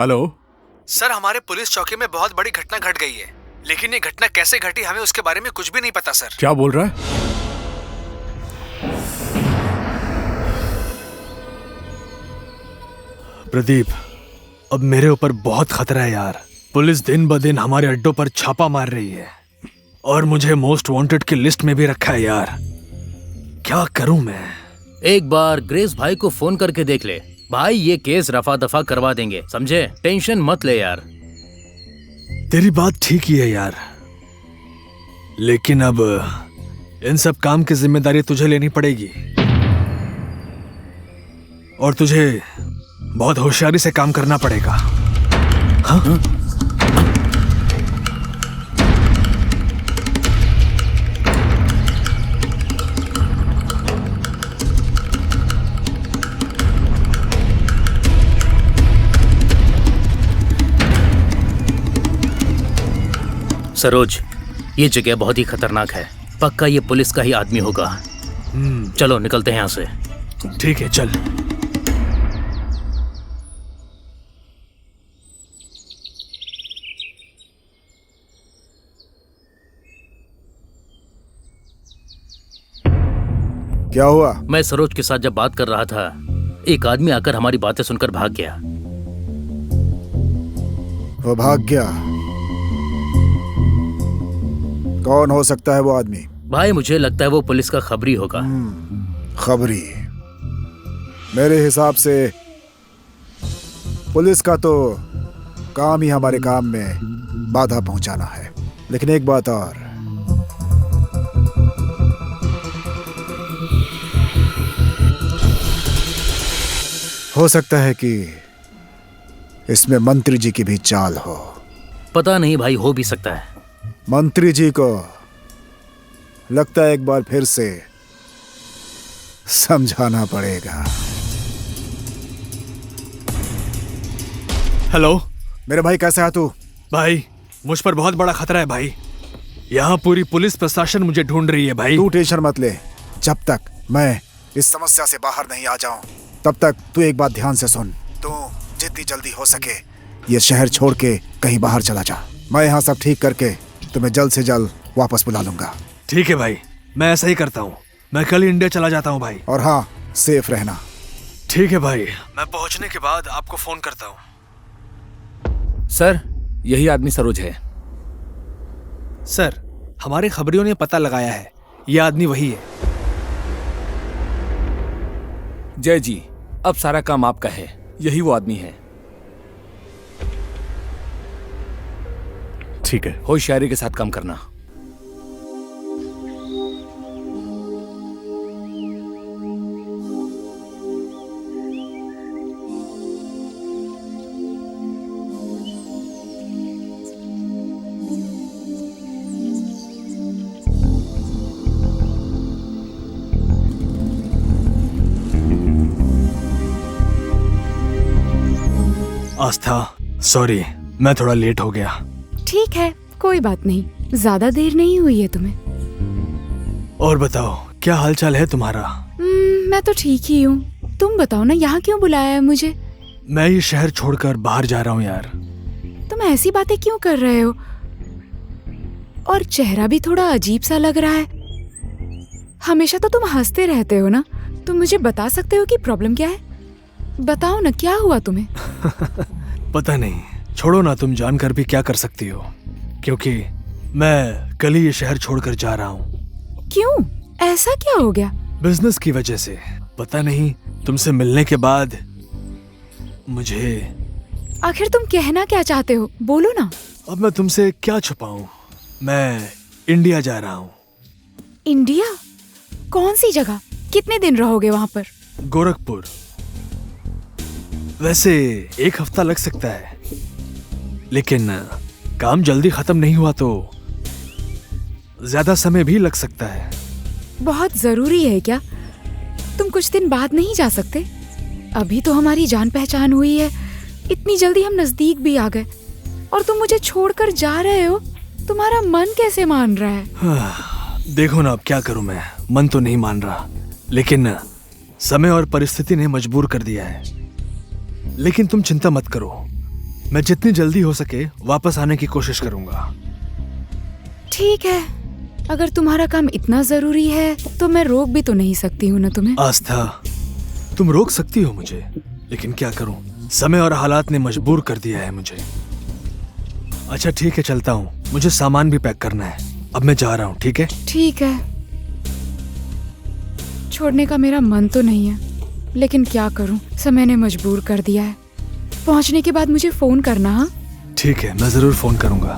हेलो सर, हमारे पुलिस चौकी में बहुत बड़ी घटना घट गई है, लेकिन ये घटना कैसे घटी हमें उसके बारे में कुछ भी नहीं पता सर। क्या बोल रहा है? प्रदीप, अब मेरे ऊपर बहुत खतरा है यार। पुलिस दिन ब दिन हमारे अड्डों पर छापा मार रही है और मुझे मोस्ट वांटेड की लिस्ट में भी रखा है यार। क्या करूं मैं? एक बार ग्रेस भाई को फोन करके देख ले भाई, ये केस रफा दफा करवा देंगे, समझे? टेंशन मत ले यार। तेरी बात ठीक ही है यार, लेकिन अब इन सब काम की जिम्मेदारी तुझे लेनी पड़ेगी और तुझे बहुत होशियारी से काम करना पड़ेगा। हाँ? सरोज, ये जगह बहुत ही खतरनाक है, पक्का ये पुलिस का ही आदमी होगा। चलो निकलते हैं यहाँ से। ठीक है, चल। क्या हुआ? मैं सरोज के साथ जब बात कर रहा था, एक आदमी आकर हमारी बातें सुनकर भाग गया। वो भाग गया? कौन हो सकता है वो आदमी? भाई मुझे लगता है वो पुलिस का खबरी होगा। खबरी? मेरे हिसाब से पुलिस का तो काम ही हमारे काम में बाधा पहुंचाना है। लेकिन एक बात और, हो सकता है कि इसमें मंत्री जी की भी चाल हो। पता नहीं भाई, हो भी सकता है। मंत्री जी को लगता है एक बार फिर से समझाना पड़ेगा। हेलो मेरे भाई, कैसे है तू? भाई, मुझ पर बहुत बड़ा खतरा है भाई। यहाँ पूरी पुलिस प्रशासन मुझे ढूंढ रही है भाई। तू टेंशन मत ले। जब तक मैं इस समस्या से बाहर नहीं आ जाऊं तब तक तू एक बात ध्यान से सुन। तू जितनी जल्दी हो सके ये शहर छोड़ के कहीं बाहर चला जा। मैं यहाँ सब ठीक करके तुम्हें जल्द से जल्द वापस बुला लूंगा। ठीक है भाई, मैं ऐसा ही करता हूँ। मैं कल ही इंडिया चला जाता हूँ भाई। और हाँ, सेफ रहना। ठीक है भाई, मैं पहुंचने के बाद आपको फोन करता हूँ। सर, यही आदमी सरोज है। सर, हमारे खबरियों ने पता लगाया है, ये आदमी वही है। जय जी, अब सारा काम आपका है, यही वो आदमी है। ठीक है। होशियारी के साथ काम करना। आस्था, सॉरी, मैं थोड़ा लेट हो गया। ठीक है, कोई बात नहीं, ज्यादा देर नहीं हुई है तुम्हें। और बताओ, क्या हालचाल है तुम्हारा? मैं तो ठीक ही हूँ। तुम बताओ ना, यहाँ क्यों बुलाया है मुझे? मैं ये शहर छोड़कर बाहर जा रहा हूँ यार। तुम ऐसी बातें क्यों कर रहे हो? और चेहरा भी थोड़ा अजीब सा लग रहा है। हमेशा तो तुम हंसते रहते हो ना। तुम मुझे बता सकते हो कि प्रॉब्लम क्या है? बताओ ना, क्या हुआ तुम्हें? पता नहीं, छोड़ो ना, तुम जानकर भी क्या कर सकती हो, क्योंकि मैं कल ही ये शहर छोड़कर जा रहा हूँ। क्यों? ऐसा क्या हो गया? बिजनेस की वजह से। पता नहीं, तुमसे मिलने के बाद मुझे। आखिर तुम कहना क्या चाहते हो? बोलो ना। अब मैं तुमसे क्या छुपाऊं? मैं इंडिया जा रहा हूँ। इंडिया? कौन सी जगह? कितने दिन रहोगे वहाँ पर? गोरखपुर। वैसे 1 हफ्ता लग सकता है, लेकिन काम जल्दी खत्म नहीं हुआ तो ज्यादा समय भी लग सकता है। बहुत जरूरी है क्या? तुम कुछ दिन बाद नहीं जा सकते? अभी तो हमारी जान पहचान हुई है, इतनी जल्दी हम नजदीक भी आ गए, और तुम मुझे छोड़कर जा रहे हो। तुम्हारा मन कैसे मान रहा है? देखो ना, अब क्या करूं मैं, मन तो नहीं मान रहा, लेकिन समय और परिस्थिति ने मजबूर कर दिया है। लेकिन तुम चिंता मत करो, मैं जितनी जल्दी हो सके वापस आने की कोशिश करूंगा। ठीक है, अगर तुम्हारा काम इतना जरूरी है तो मैं रोक भी तो नहीं सकती हूँ ना तुम्हें। आस्था, तुम रोक सकती हो मुझे, लेकिन क्या करूं, समय और हालात ने मजबूर कर दिया है मुझे। अच्छा ठीक है, चलता हूँ, मुझे सामान भी पैक करना है। अब मैं जा रहा हूँ, ठीक है? ठीक है, छोड़ने का मेरा मन तो नहीं है, लेकिन क्या करूं, समय ने मजबूर कर दिया है। पहुंचने के बाद मुझे फोन करना। हाँ ठीक है, मैं जरूर फोन करूंगा।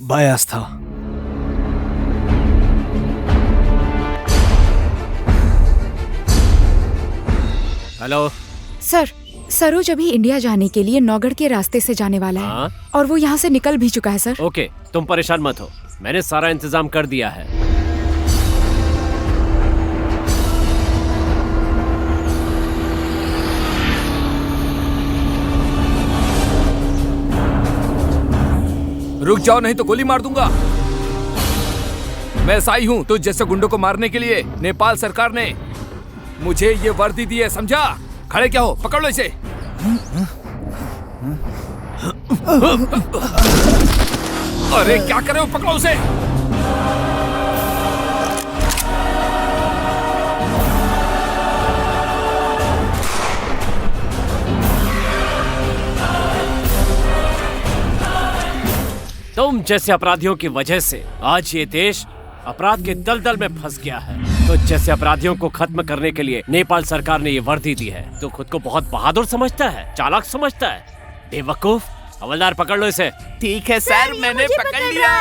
बाय आस्था। हेलो सर, सरोज अभी इंडिया जाने के लिए नौगढ़ के रास्ते से जाने वाला है, और वो यहाँ से निकल भी चुका है सर। ओके, तुम परेशान मत हो, मैंने सारा इंतजाम कर दिया है। रुक जाओ, नहीं तो गोली मार दूंगा। मैं साई हूँ तुझ जैसे गुंडों को मारने के लिए। नेपाल सरकार ने मुझे ये वर्दी दी है, समझा? खड़े क्या हो, पकड़ लो इसे। अरे क्या कर रहे हो, पकड़ो उसे। तुम जैसे अपराधियों की वजह से आज ये देश अपराध के दलदल में फंस गया है। तो जैसे अपराधियों को खत्म करने के लिए नेपाल सरकार ने ये वर्दी दी है, तो खुद को बहुत बहादुर समझता है, चालाक समझता है। बेवकूफ, हवलदार पकड़ लो इसे। ठीक है सर, मैंने पकड़ लिया।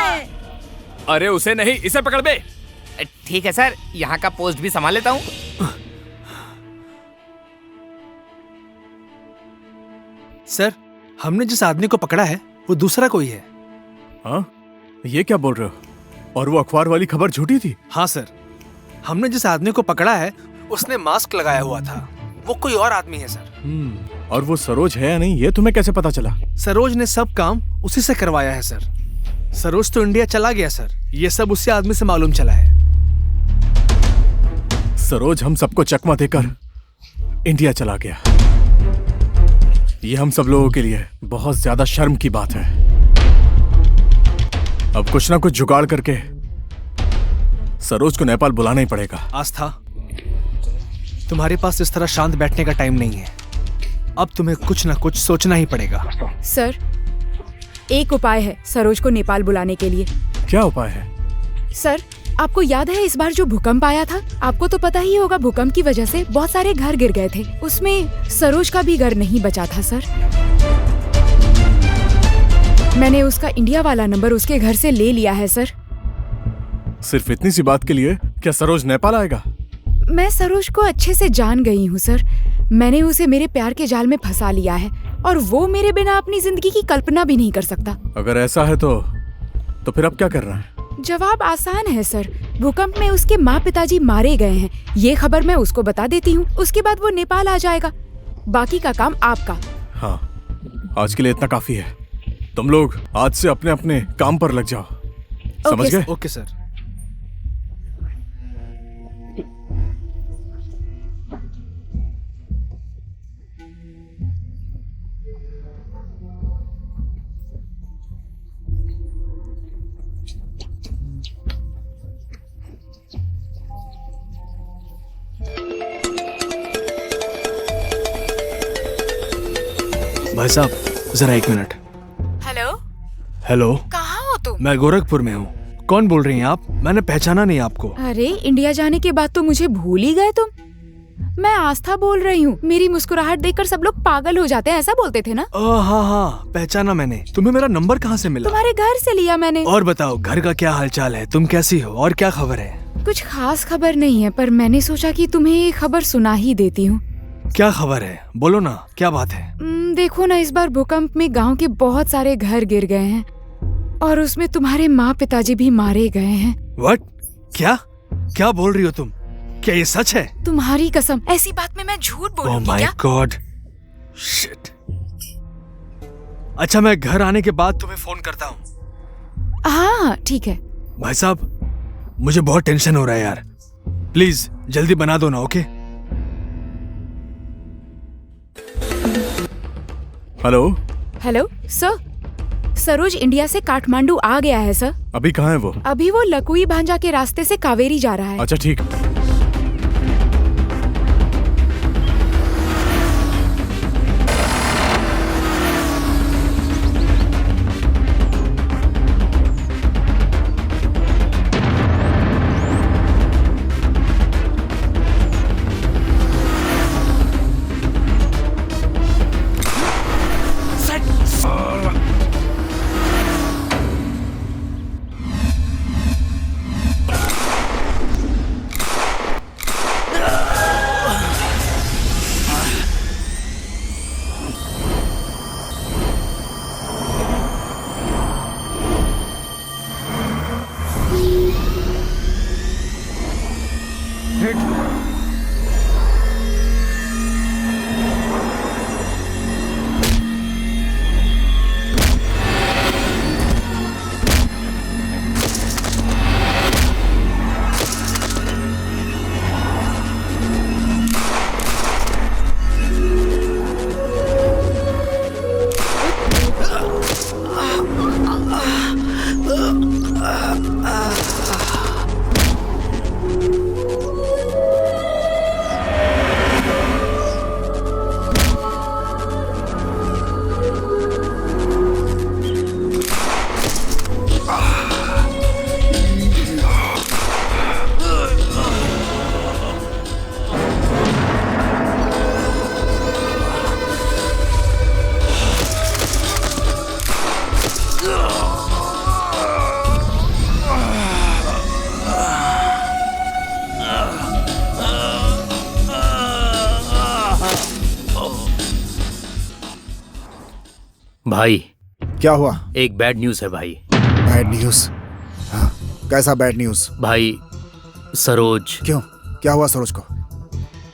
अरे उसे नहीं, इसे पकड़ बे। ठीक है सर, यहाँ का पोस्ट भी संभाल लेता हूँ। सर, हमने जिस आदमी को पकड़ा है वो दूसरा कोई है। हाँ, ये क्या बोल रहे हो? और वो अखबार वाली खबर झूठी थी? हाँ सर, हमने जिस आदमी को पकड़ा है उसने मास्क लगाया हुआ था, वो कोई और आदमी है सर। और वो सरोज है या नहीं, ये तुम्हें कैसे पता चला? सरोज ने सब काम उसी से करवाया है सर। सरोज तो इंडिया चला गया सर, ये सब उसी आदमी से मालूम चला है। सरोज हम सबको चकमा देकर इंडिया चला गया। ये हम सब लोगों के लिए बहुत ज्यादा शर्म की बात है। अब कुछ ना कुछ जुगाड़ करके सरोज को नेपाल बुलाना ही पड़ेगा। आस्था, तुम्हारे पास इस तरह शांत बैठने का टाइम नहीं है। अब तुम्हें कुछ ना कुछ सोचना ही पड़ेगा। सर, एक उपाय है सरोज को नेपाल बुलाने के लिए। क्या उपाय है? सर, आपको याद है इस बार जो भूकंप आया था? आपको तो पता ही होगा, भूकंप की वजह से बहुत सारे घर गिर गए थे। उसमें सरोज का भी घर नहीं बचा था सर। मैंने उसका इंडिया वाला नंबर उसके घर से ले लिया है सर। सिर्फ इतनी सी बात के लिए क्या सरोज नेपाल आएगा? मैं सरोज को अच्छे से जान गई हूँ सर। मैंने उसे मेरे प्यार के जाल में फंसा लिया है और वो मेरे बिना अपनी जिंदगी की कल्पना भी नहीं कर सकता। अगर ऐसा है तो फिर अब क्या करना है? जवाब आसान है सर। भूकंप में उसके माँ पिताजी मारे गए हैं, ये खबर मैं उसको बता देती हूँ। उसके बाद वो नेपाल आ जाएगा। बाकी का काम आपका। हाँ, आज के लिए इतना काफी है। तुम लोग आज से अपने अपने काम पर लग जाओ। समझ गए? Okay sir. भाई साहब, जरा 1 मिनट। हेलो। हेलो। कहाँ हो तुम? मैं गोरखपुर में हूँ। कौन बोल रही हैं आप? मैंने पहचाना नहीं आपको। अरे, इंडिया जाने के बाद तो मुझे भूल ही गए तुम। मैं आस्था बोल रही हूँ। मेरी मुस्कुराहट देखकर सब लोग पागल हो जाते हैं, ऐसा बोलते थे ना? हाँ, पहचाना मैंने। तुम्हें मेरा नंबर कहाँ से मिला? तुम्हारे घर से लिया मैंने। और बताओ, घर का क्या हालचाल है? तुम कैसी हो और क्या खबर है? कुछ खास खबर नहीं है, पर मैंने सोचा कि तुम्हें ये खबर सुना ही देती हूँ। क्या खबर है? बोलो ना, क्या बात है? देखो ना, इस बार भूकंप में गांव के बहुत सारे घर गिर गए हैं और उसमें तुम्हारे माँ पिताजी भी मारे गए हैं। व्हाट? क्या बोल रही हो तुम? क्या ये सच है? तुम्हारी कसम, ऐसी बात में मैं झूठ बोलूंगी क्या? Oh my God, shit. अच्छा, मैं घर आने के बाद तुम्हें फोन करता हूँ। हाँ, ठीक है। भाई साहब, मुझे बहुत टेंशन हो रहा है यार। प्लीज जल्दी बना दो ना। Okay. Hello sir, Saroj India से काठमांडू आ गया है सर। अभी कहाँ है वो? अभी वो लकुई भांजा के रास्ते से कावेरी जा रहा है। अच्छा, ठीक। भाई, क्या हुआ? एक बैड न्यूज है भाई। Bad news? हाँ, कैसा बैड न्यूज? भाई, सरोज। क्यों? क्या हुआ सरोज को?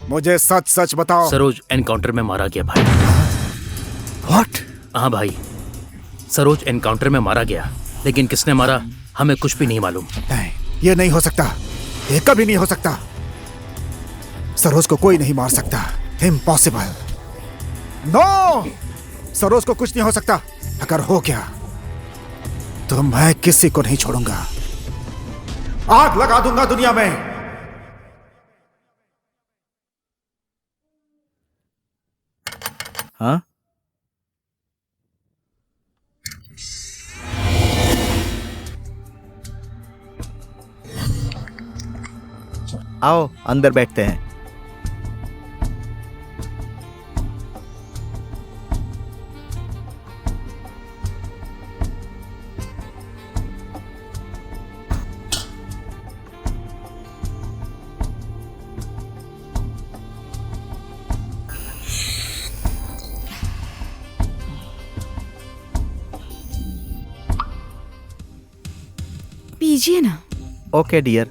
मुझे सच सच बताओ। सरोज एनकाउंटर में मारा गया भाई। What? हाँ भाई, सरोज एनकाउंटर में मारा गया, लेकिन किसने मारा हमें कुछ भी नहीं मालूम। नहीं, ये नहीं हो सकता। ये कभी नहीं हो सकता। सरोज को कोई नहीं मार सकता। इम्पॉसिबल। नो, सरोज को कुछ नहीं हो सकता। अगर हो गया तो मैं किसी को नहीं छोड़ूंगा। आग लगा दूंगा दुनिया में। हाँ? आओ अंदर बैठते हैं। पीजिए ना। Okay dear.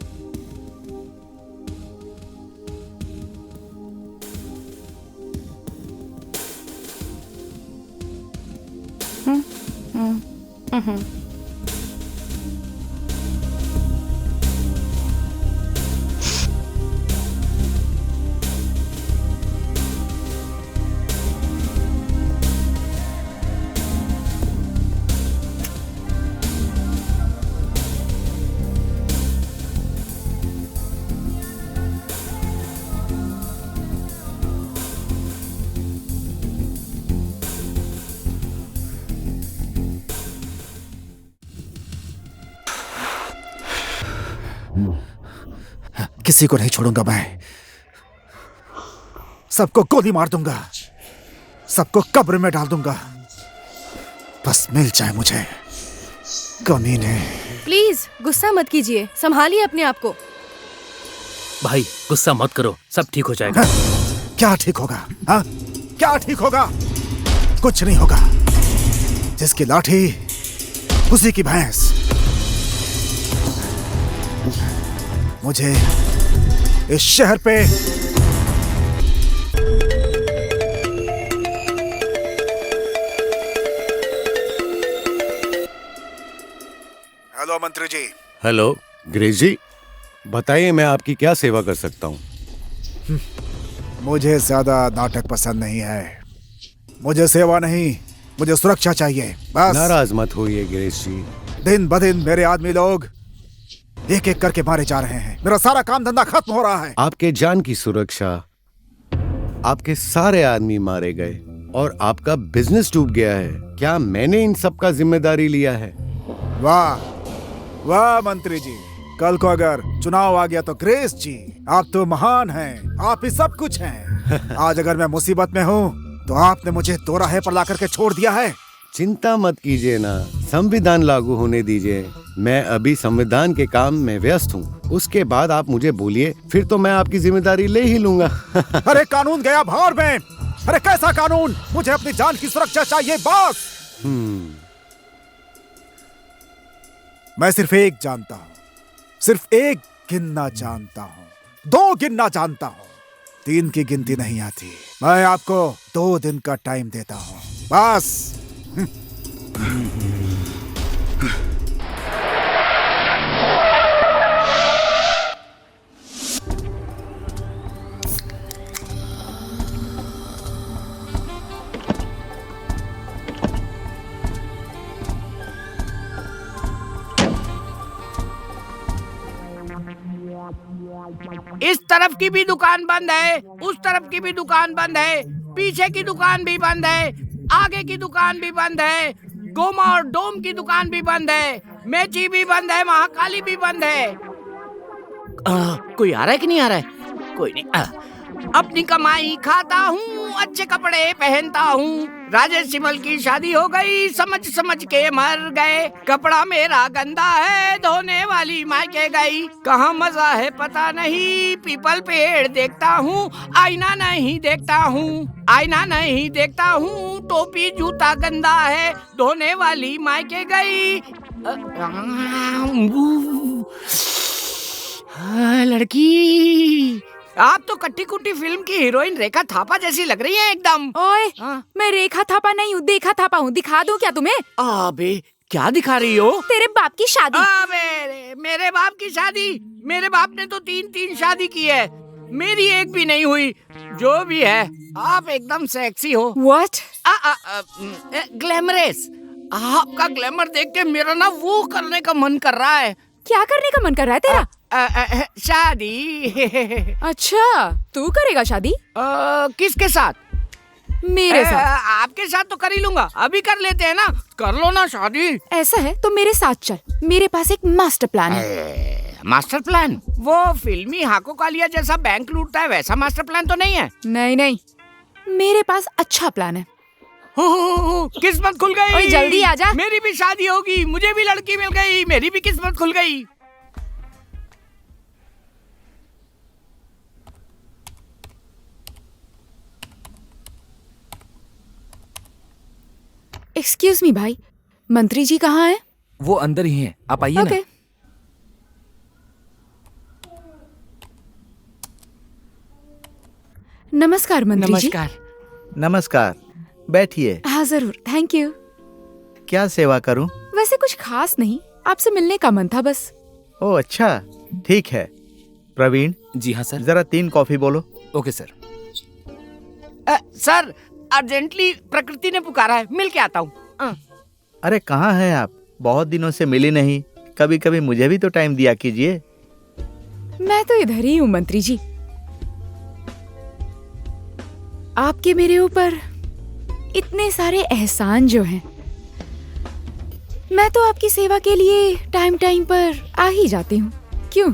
किसी को नहीं छोड़ूंगा मैं। सबको गोली मार दूंगा, सबको कब्र में डाल दूंगा। बस मिल जाए मुझे कमीने। प्लीज गुस्सा मत कीजिए, संभालिए अपने आप को। भाई गुस्सा मत करो, सब ठीक हो जाएगा। क्या ठीक होगा? हाँ? क्या ठीक होगा? कुछ नहीं होगा। जिसकी लाठी उसी की भैंस। मुझे इस शहर पे हेलो मंत्री जी। हेलो ग्रेस जी, बताइए मैं आपकी क्या सेवा कर सकता हूँ? मुझे ज्यादा नाटक पसंद नहीं है। मुझे सेवा नहीं, मुझे सुरक्षा चाहिए बस। नाराज मत होइए ग्रेस जी। दिन ब दिन मेरे आदमी लोग एक एक करके मारे जा रहे हैं। मेरा सारा काम धंधा खत्म हो रहा है। आपके जान की सुरक्षा, आपके सारे आदमी मारे गए और आपका बिजनेस डूब गया है। क्या मैंने इन सब का जिम्मेदारी लिया है? वाह वाह मंत्री जी, कल को अगर चुनाव आ गया तो ग्रेस जी आप तो महान हैं, आप ही सब कुछ हैं। आज अगर मैं मुसीबत में हूँ तो आपने मुझे दोराहे पर ला करके छोड़ दिया है। चिंता मत कीजिए ना, संविधान लागू होने दीजिए। मैं अभी संविधान के काम में व्यस्त हूँ, उसके बाद आप मुझे बोलिए, फिर तो मैं आपकी जिम्मेदारी ले ही लूंगा। अरे कानून गया भाड़ में। अरे कैसा कानून? मुझे अपनी जान की सुरक्षा चाहिए बॉस। मैं सिर्फ एक जानता हूँ, सिर्फ एक गिनना जानता हूँ, 2 गिनना जानता हूँ, 3 की गिनती नहीं आती। मैं आपको 2 दिन का टाइम देता हूँ बस। इस तरफ की भी दुकान बंद है, उस तरफ की भी दुकान बंद है, पीछे की दुकान भी बंद है, आगे की दुकान भी बंद है, गोमा और डोम की दुकान भी बंद है, मेची भी बंद है, महाकाली भी बंद है। कोई आ रहा है कि नहीं आ रहा है? कोई नहीं। अपनी कमाई खाता हूँ, अच्छे कपड़े पहनता हूँ। राजेश सिमल की शादी हो गई, समझ समझ के मर गए। कपड़ा मेरा गंदा है, धोने वाली मायके गई। कहाँ मजा है पता नहीं, पीपल पेड़ देखता हूँ, आईना नहीं देखता हूँ, आईना नहीं देखता हूँ। टोपी जूता गंदा है, धोने वाली मायके गई। लड़की, आप तो कट्टी कुट्टी फिल्म की हीरोइन रेखा थापा जैसी लग रही है एकदम। ओए, मैं रेखा थापा नहीं हूँ, देखा थापा हूँ। दिखा दूँ क्या तुम्हें? अबे क्या दिखा रही हो? तेरे बाप की शादी। अबे मेरे बाप की शादी? मेरे बाप ने तो 3 शादी की है। मेरी एक भी नहीं हुई। जो भी है, आप एकदम सेक्सी हो। What? ग्लैमरस। आपका ग्लैमर देख के मेरा ना वो करने का मन कर रहा है। क्या करने का मन कर रहा है तेरा? शादी। अच्छा, तू करेगा शादी? किसके साथ? मेरे साथ। आपके साथ तो कर ही लूंगा, अभी कर लेते हैं ना। कर लो ना शादी। ऐसा है तो मेरे साथ चल, मेरे पास एक मास्टर प्लान है। Master plan? वो फिल्मी हाको कालिया जैसा बैंक लूटता है वैसा मास्टर प्लान तो नहीं है? नहीं नहीं, मेरे पास अच्छा प्लान है। हो, किस्मत खुल गई। ओए जल्दी आजा। मेरी भी शादी होगी, मुझे भी लड़की मिल गई, मेरी भी किस्मत खुल गई। एक्सक्यूज मी भाई, मंत्री जी कहाँ हैं? वो अंदर ही हैं, आप आइए ना। नमस्कार मंत्री जी। नमस्कार, बैठिए। हाँ जरूर, थैंक यू। क्या सेवा करूं? वैसे कुछ खास नहीं, आपसे मिलने का मन था बस। ओह अच्छा, ठीक है। प्रवीण। जी हाँ सर। जरा 3 कॉफी बोलो। Okay sir. सर अर्जेंटली प्रकृति ने पुकारा है, मिल के आता हूँ। अरे कहाँ हैं आप? बहुत दिनों से मिली नहीं। कभी कभी मुझे भी तो टाइम दिया कीजिए। मैं तो इधर ही हूँ मंत्री जी। आपके मेरे ऊपर इतने सारे एहसान जो हैं, मैं तो आपकी सेवा के लिए टाइम टाइम पर आ ही जाती हूँ। क्यों,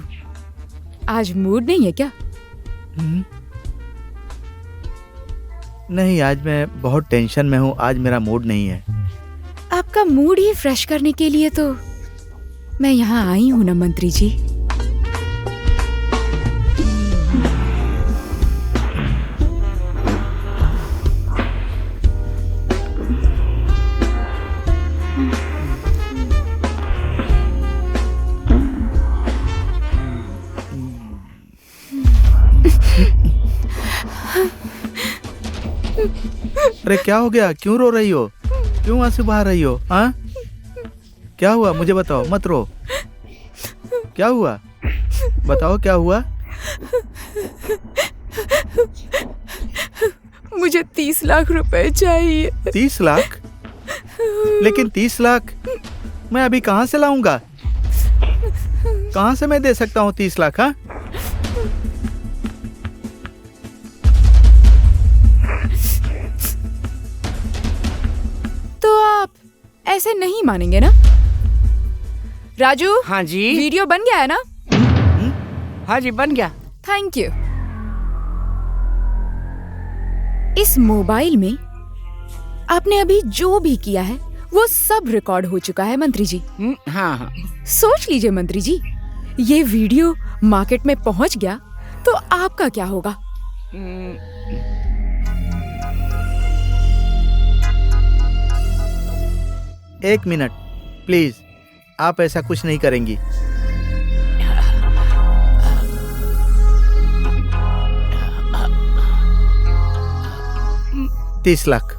आज मूड नहीं है क्या? नहीं, आज मैं बहुत टेंशन में हूँ। आज मेरा मूड नहीं है। आपका मूड ही फ्रेश करने के लिए तो मैं यहाँ आई हूँ ना मंत्री जी। अरे क्या हो गया? क्यों रो रही हो? क्यों आंसू बहा रही हो? हाँ, क्या हुआ? मुझे बताओ, मत रो। क्या हुआ? बताओ क्या हुआ? मुझे 30 लाख रुपए चाहिए। 30 लाख? लेकिन 30 लाख मैं अभी कहाँ से लाऊंगा? कहाँ से मैं दे सकता हूँ 30 लाख? हाँ, तो आप ऐसे नहीं मानेंगे ना? राजू। हाँ जी। वीडियो बन गया है ना? हाँ जी बन गया। Thank you. इस मोबाइल में आपने अभी जो भी किया है वो सब रिकॉर्ड हो चुका है मंत्री जी। हाँ हाँ। सोच लीजिए मंत्री जी, ये वीडियो मार्केट में पहुंच गया तो आपका क्या होगा? एक मिनट प्लीज, आप ऐसा कुछ नहीं करेंगी। $30 लाख।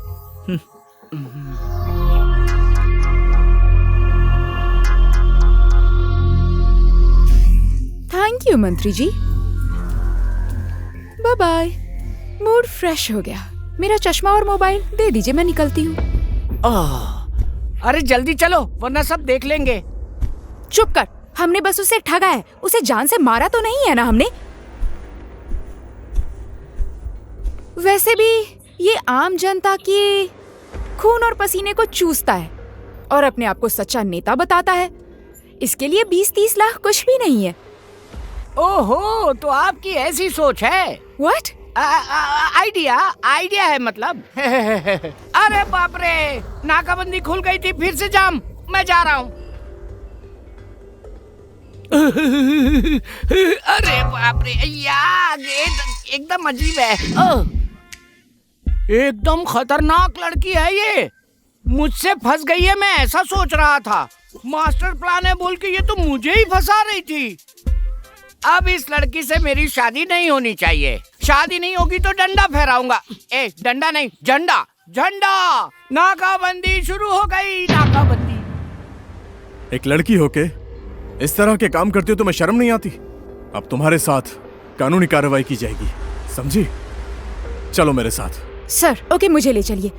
थैंक यू मंत्री ji. Bye bye. Mood fresh हो गया। मेरा चश्मा और मोबाइल दे दीजिए, मैं निकलती हूँ। अरे जल्दी चलो वरना सब देख लेंगे। चुप कर, हमने बस उसे ठगा है, उसे जान से मारा तो नहीं है ना हमने? वैसे भी ये आम जनता के खून और पसीने को चूसता है और अपने आप को सच्चा नेता बताता है। इसके लिए 20-30 लाख कुछ भी नहीं है। ओहो, तो आपकी ऐसी सोच है? व्हाट? आइडिया है मतलब। अरे बाप रे, नाकाबंदी खुल गई थी, फिर से जाम। मैं जा रहा हूँ। अरे बाप रे यार, एकदम अजीब है। एकदम खतरनाक लड़की है ये। मुझसे फंस गई है, मैं ऐसा सोच रहा था। मास्टर प्लान है बोल के ये तो मुझे ही फंसा रही थी। अब इस लड़की से मेरी शादी नहीं होनी चाहिए। शादी नहीं होगी तो डंडा फहराऊंगा। डंडा नहीं, झंडा। झंडा। नाकाबंदी शुरू हो गई। नाकाबंदी। एक लड़की होके इस तरह के काम करती हो, तुम्हें शर्म नहीं आती? अब तुम्हारे साथ कानूनी कार्रवाई की जाएगी, समझी? चलो मेरे साथ। सर, ओके, मुझे ले चलिए,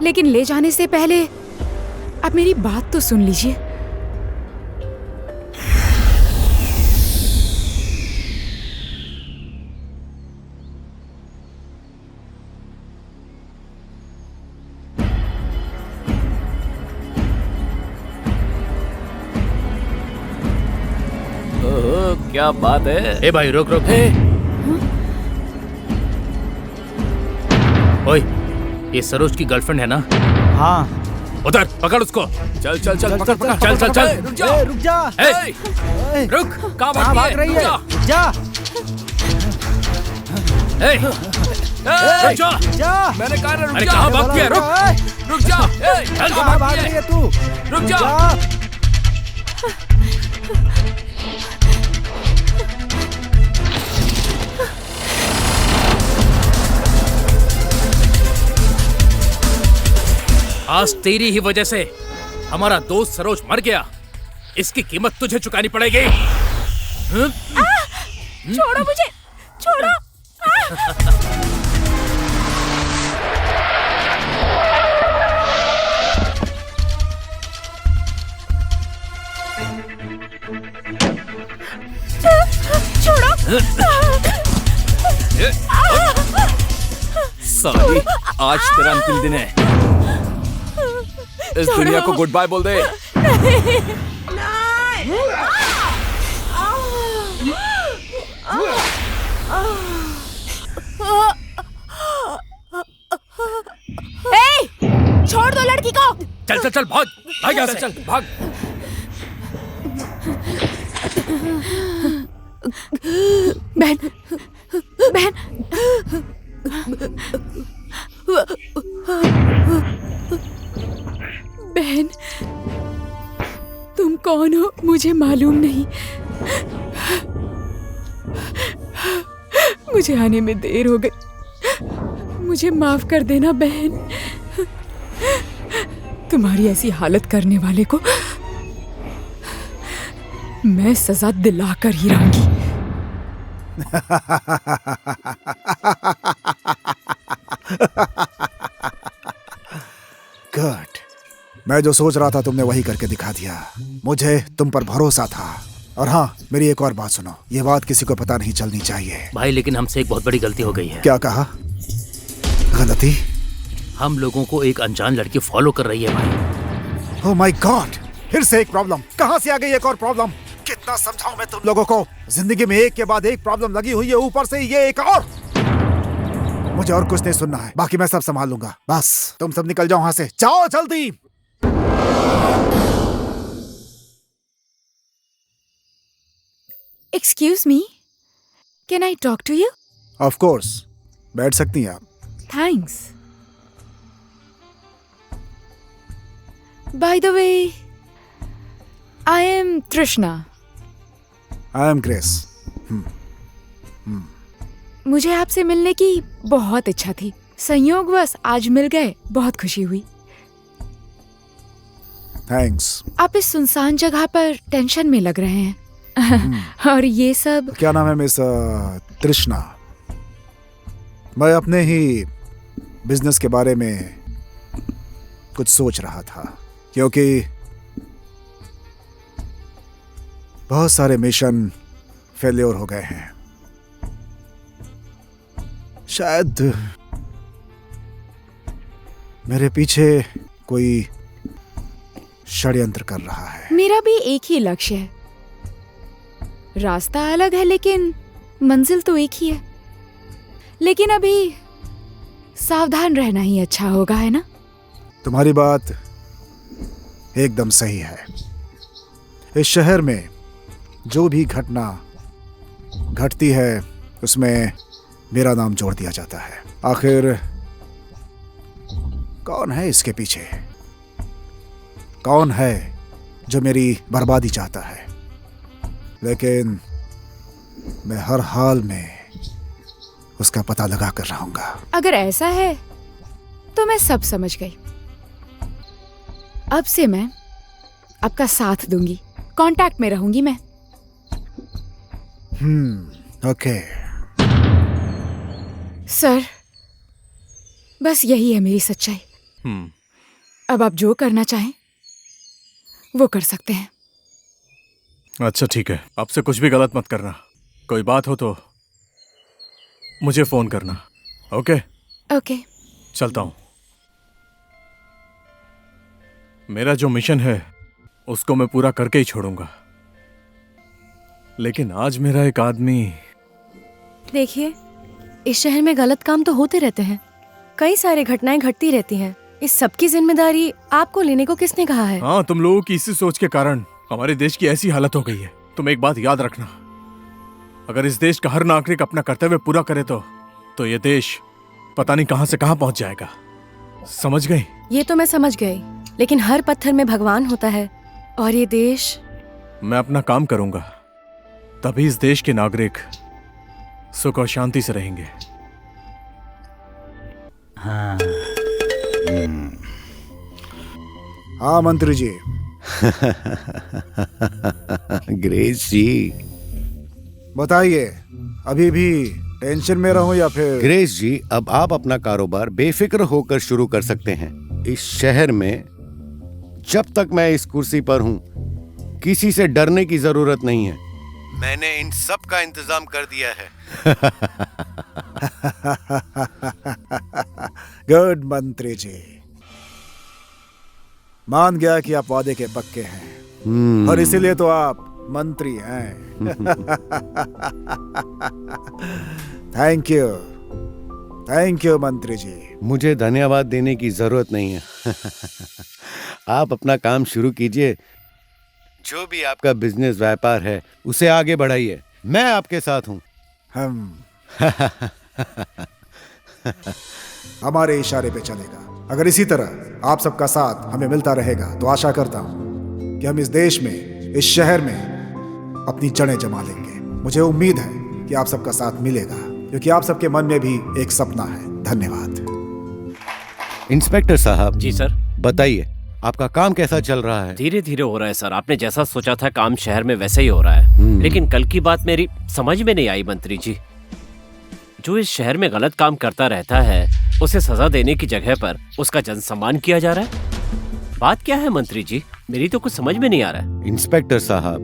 लेकिन ले जाने से पहले आप मेरी बात तो सुन लीजिए। क्या बात है? ए भाई रुक रुक। ओए, ये सरोज की गर्लफ्रेंड है ना? हाँ। उधर पकड़ उसको। चल चल चल, पकड़ पकड़, चल चल चल। रुक जा, रुक जा। रुक, कहाँ कहाँ भाग रही है? रुक जा। रुक जा। जा। मैंने कहा रुक अरे जा। कहाँ भागती है? रुक। रुक जा। चल, कहाँ भाग रही है तू? रुक जा। आज तेरी ही वजह से हमारा दोस्त सरोज मर गया। इसकी कीमत तुझे चुकानी पड़ेगी। छोड़ो मुझे, छोड़ो। साली, आज तेरा अंतिम दिन है। इस दुनिया को गुड बाय बोल दे। छोड़ दो लड़की को। चल चल चल, भाग भाग यहाँ से। चल भाग। बहन, बहन, बहन, तुम कौन हो मुझे मालूम नहीं। मुझे आने में देर हो गई, मुझे माफ कर देना बहन। तुम्हारी ऐसी हालत करने वाले को मैं सजा दिलाकर ही रहूंगी। गुड। मैं जो सोच रहा था तुमने वही करके दिखा दिया। मुझे तुम पर भरोसा था। और हाँ, मेरी एक और बात सुनो, ये बात किसी को पता नहीं चलनी चाहिए। भाई लेकिन हमसे एक बहुत बड़ी गलती हो गई है। क्या कहा? गलती? हम लोगों को एक अनजान लड़की फॉलो कर रही है भाई। ओह माय गॉड, फिर से एक प्रॉब्लम। कहाँ से आ गई एक और प्रॉब्लम? कितना समझाऊं मैं तुम लोगों को? जिंदगी में एक के बाद एक प्रॉब्लम लगी हुई है, ऊपर से ये एक और। मुझे और कुछ नहीं सुनना है, बाकी मैं सब संभाल लूंगा। बस तुम सब निकल जाओ यहाँ से, जाओ जल्दी। Excuse me, can I talk to you? Of course, बैठ सकती हैं आप। Thanks. By the way, I am Trishna. I am Grace. मुझे आपसे मिलने की बहुत इच्छा थी, संयोगवश आज मिल गए, बहुत खुशी हुई। थैंक्स। आप इस सुनसान जगह पर टेंशन में लग रहे हैं। और ये सब? क्या नाम है मिस तृष्णा? मैं अपने ही बिजनेस के बारे में कुछ सोच रहा था, क्योंकि बहुत सारे मिशन फेल्योर हो गए हैं। शायद मेरे पीछे कोई षड्यंत्र कर रहा है। मेरा भी एक ही लक्ष्य है। रास्ता अलग है लेकिन मंजिल तो एक ही है। लेकिन अभी सावधान रहना ही अच्छा होगा, है ना? तुम्हारी बात एकदम सही है। इस शहर में जो भी घटना घटती है उसमें मेरा नाम जोड़ दिया जाता है। आखिर कौन है इसके पीछे? कौन है जो मेरी बर्बादी चाहता है? लेकिन मैं हर हाल में उसका पता लगा कर रहूंगा। अगर ऐसा है तो मैं सब समझ गई। अब से मैं आपका साथ दूंगी, कांटेक्ट में रहूंगी मैं। ओके। सर, बस यही है मेरी सच्चाई। अब आप जो करना चाहें वो कर सकते हैं। अच्छा ठीक है, अब से कुछ भी गलत मत करना। कोई बात हो तो मुझे फोन करना। ओके? ओके। चलता हूं। मेरा जो मिशन है उसको मैं पूरा करके ही छोड़ूंगा, लेकिन आज मेरा एक आदमी। देखिए, इस शहर में गलत काम तो होते रहते हैं, कई सारी घटनाएं घटती रहती हैं। इस सब की जिम्मेदारी आपको लेने को किसने कहा है? हाँ, तुम लोगों की इसी सोच के कारण हमारे देश की ऐसी हालत हो गई है। तुम एक बात याद रखना, अगर इस देश का हर नागरिक अपना कर्तव्य पूरा करे तो ये देश पता नहीं कहां से कहां पहुंच जाएगा। समझ गई? ये तो मैं समझ गई, लेकिन हर पत्थर में भगवान होता है और ये देश। मैं अपना काम करूंगा, तभी इस देश के नागरिक सुख और शांति से रहेंगे। हाँ। हाँ मंत्री जी। ग्रेस जी, बताइए, अभी भी टेंशन में रहूं या फिर? ग्रेस जी, अब आप अपना कारोबार बेफिक्र होकर शुरू कर सकते हैं। इस शहर में जब तक मैं इस कुर्सी पर हूं, किसी से डरने की जरूरत नहीं है। मैंने इन सब का इंतजाम कर दिया है। गुड मंत्री जी, मान गया कि आप वादे के पक्के हैं और इसीलिए तो आप मंत्री हैं। थैंक यू मंत्री जी। मुझे धन्यवाद देने की जरूरत नहीं है। आप अपना काम शुरू कीजिए। जो भी आपका बिजनेस व्यापार है उसे आगे बढ़ाइए, मैं आपके साथ हूं। हमारे इशारे पे चलेगा। अगर इसी तरह आप सबका साथ हमें मिलता रहेगा तो आशा करता हूं कि हम इस देश में, इस शहर में अपनी जड़ें जमा लेंगे। मुझे उम्मीद है कि आप सबका साथ मिलेगा, क्योंकि आप सबके मन में भी एक सपना है। धन्यवाद। इंस्पेक्टर साहब। जी सर। बताइए, आपका काम कैसा चल रहा है? धीरे धीरे हो रहा है सर। आपने जैसा सोचा था काम शहर में वैसे ही हो रहा है। लेकिन कल की बात मेरी समझ में नहीं आई मंत्री जी। जो इस शहर में गलत काम करता रहता है उसे सजा देने की जगह पर उसका जन सम्मान किया जा रहा है। बात क्या है मंत्री जी? मेरी तो कुछ समझ में नहीं आ रहा है। इंस्पेक्टर साहब,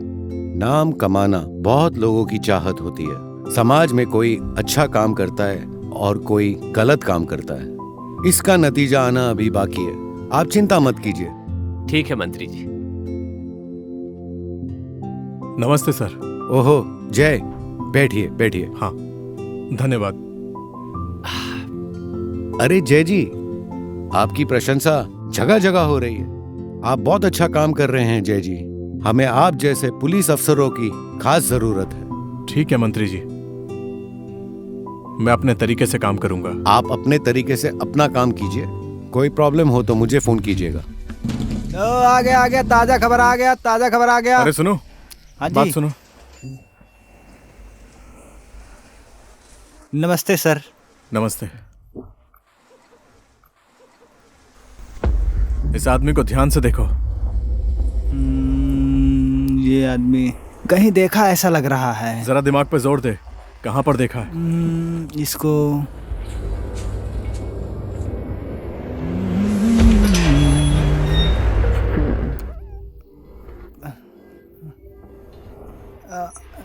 नाम कमाना बहुत लोगों की चाहत होती है। समाज में कोई अच्छा काम करता है और कोई गलत काम करता है। इसका नतीजा आना अभी बाकी है। आप चिंता मत कीजिए। ठीक है मंत्री जी। नमस्ते सर। ओहो जय, बैठिए बैठिए। हाँ धन्यवाद। अरे जय जी, आपकी प्रशंसा जगह जगह हो रही है। आप बहुत अच्छा काम कर रहे हैं जय जी। हमें आप जैसे पुलिस अफसरों की खास जरूरत है। ठीक है मंत्री जी, मैं अपने तरीके से काम करूंगा। आप अपने तरीके से अपना काम कीजिए। कोई प्रॉब्लम हो तो मुझे फोन कीजिएगा। आ गया ताजा खबर आ गया, ताजा खबर आ गया। अरे सुनो, हाँ जी। बात सुनो। नमस्ते सर। नमस्ते। इस आदमी को ध्यान से देखो। ये आदमी कहीं देखा ऐसा लग रहा है। जरा दिमाग पे जोर दे, कहां पर देखा है? इसको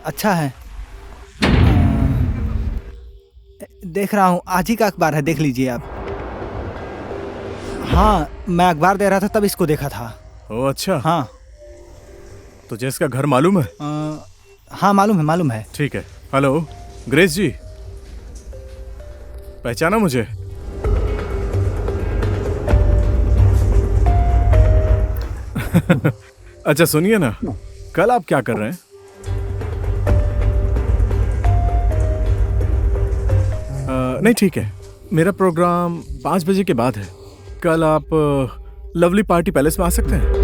अच्छा है, देख रहा हूँ। आज ही का अखबार है, देख लीजिए आप। हाँ, मैं अखबार दे रहा था तब इसको देखा था। ओ अच्छा। हाँ। तुझे इसका घर मालूम है? हाँ मालूम है। ठीक है। हेलो ग्रेस जी, पहचाना मुझे? अच्छा सुनिए ना, कल आप क्या कर रहे हैं? नहीं ठीक है, मेरा प्रोग्राम 5 बजे के बाद है। कल आप लवली पार्टी पैलेस में आ सकते हैं।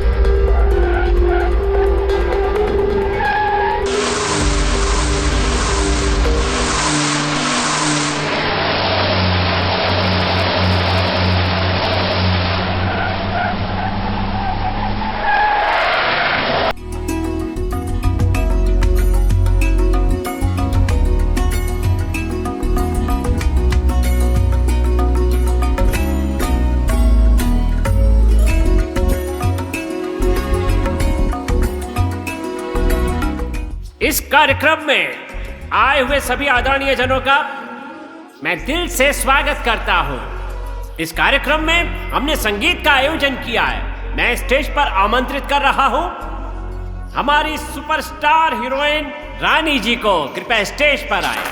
इस कार्यक्रम में आए हुए सभी आदरणीय जनों का मैं दिल से स्वागत करता हूं। इस कार्यक्रम में हमने संगीत का आयोजन किया है। मैं स्टेज पर आमंत्रित कर रहा हूं हमारी सुपरस्टार हीरोइन रानी जी को। कृपया स्टेज पर आए।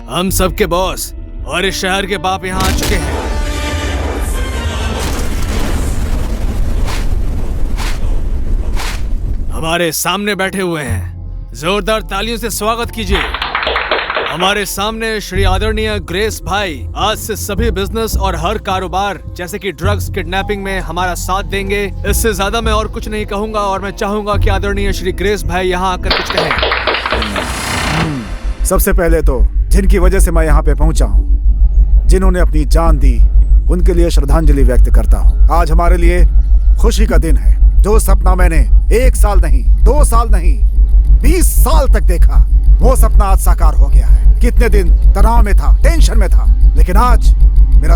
हम सबके बॉस और इस शहर के बाप यहाँ आ चुके हैं। हमारे सामने बैठे हुए हैं। जोरदार तालियों से स्वागत कीजिए। हमारे सामने श्री आदरणीय ग्रेस भाई आज से सभी बिजनेस और हर कारोबार जैसे कि ड्रग्स किडनैपिंग में हमारा साथ देंगे। इससे ज्यादा मैं और कुछ नहीं कहूंगा और मैं चाहूंगा कि आदरणीय श्री ग्रेस भाई यहाँ आकर कुछ कहें। सबसे पहले तो जिनकी वजह से मैं यहाँ पे पहुंचा हूँ, जिन्होंने अपनी जान दी, उनके लिए श्रद्धांजलि व्यक्त करता हूँ। आज हमारे लिए खुशी का दिन है। जो सपना मैंने 1 साल नहीं, 2 साल नहीं, 20 साल तक देखा, वो सपना आज साकार हो गया है। कितने दिन तनाव में था, टेंशन में था, लेकिन आज मेरा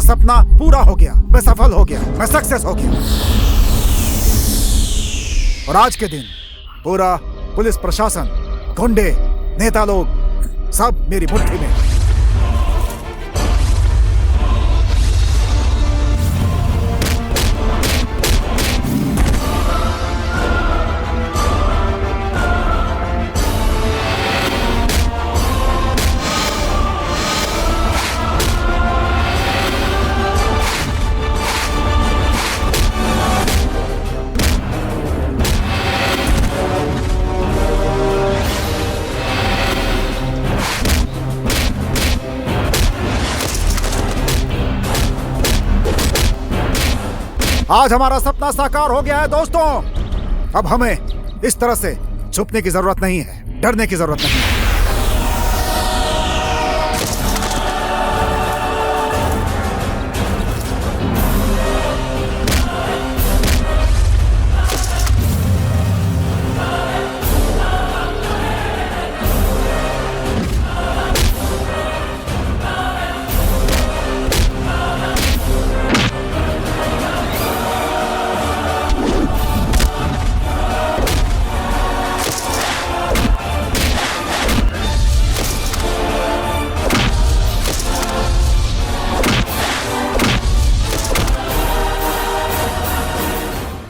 सपना पूरा हो गया। मैं सफल हो गया, मैं सक्सेस हो गया। और आज के दिन पूरा पुलिस प्रशासन, गुंडे, नेता लोग सब मेरी मुट्ठी में। आज हमारा सपना साकार हो गया है दोस्तों। अब हमें इस तरह से छुपने की जरूरत नहीं है, डरने की जरूरत नहीं है।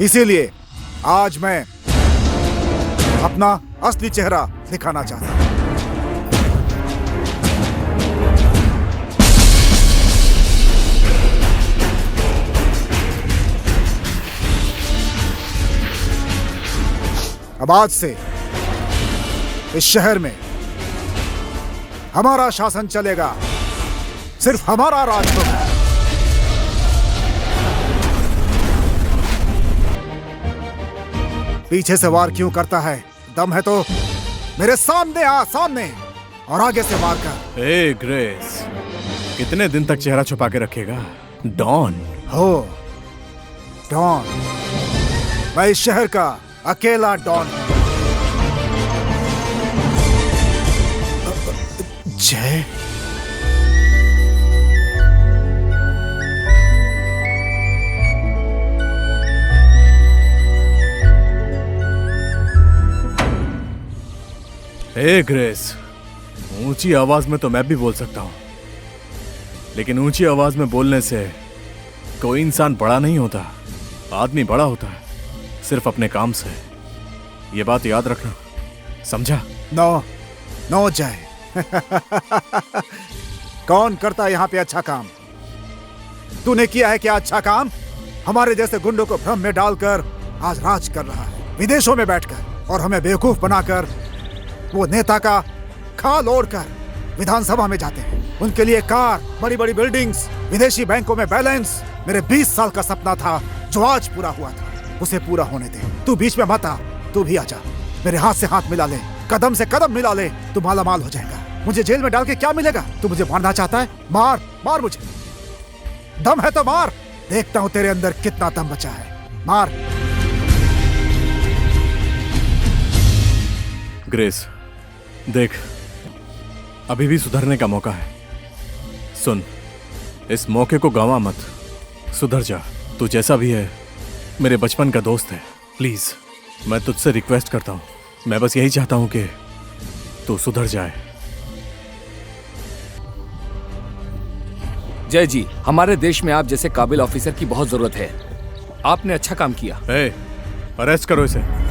इसीलिए आज मैं अपना असली चेहरा दिखाना चाहता हूं। अब आज से इस शहर में हमारा शासन चलेगा, सिर्फ हमारा राज होगा। पीछे से वार क्यों करता है? दम है तो मेरे सामने आ, सामने, और आगे से वार कर। ए ग्रेस, कितने दिन तक चेहरा छुपा के रखेगा? डॉन हो, डॉन। मैं इस शहर का अकेला डॉन। जय, ए ग्रेस, ऊंची आवाज में तो मैं भी बोल सकता हूं, लेकिन ऊंची आवाज में बोलने से कोई इंसान बड़ा नहीं होता। आदमी बड़ा होता है सिर्फ अपने काम से। ये बात याद रखना, समझा? नो जय। कौन करता यहाँ पे अच्छा काम? तूने किया है क्या अच्छा काम? हमारे जैसे गुंडों को भ्रम में डालकर आज राज कर रहा है, विदेशों में बैठकर, और हमें बेवकूफ बनाकर वो नेता का खाल ओढ़कर विधानसभा में जाते हैं। उनके लिए कार, बड़ी बड़ी बिल्डिंग्स, विदेशी बैंकों में बैलेंस। मेरे 20 साल का सपना था जो आज पूरा हुआ था, उसे पूरा होने दे। तू बीच में मत आ, तू भी आजा, मेरे हाथ से हाथ मिला ले, कदम से कदम मिला ले, तू माला माल हो जाएगा। मुझे जेल में डाल के क्या मिलेगा? तू मुझे मारना चाहता है? मार मार मुझे, दम है तो मार। देखता हूं तेरे अंदर कितना दम बचा है। मार। ग्रेस, देख, अभी भी सुधरने का मौका है। सुन, इस मौके को गंवा मत। सुधर जा। तू जैसा भी है मेरे बचपन का दोस्त है। प्लीज, मैं तुझसे रिक्वेस्ट करता हूं। मैं बस यही चाहता हूं कि तू सुधर जाए। जय जी, हमारे देश में आप जैसे काबिल ऑफिसर की बहुत जरूरत है। आपने अच्छा काम किया। अरेस्ट करो इसे।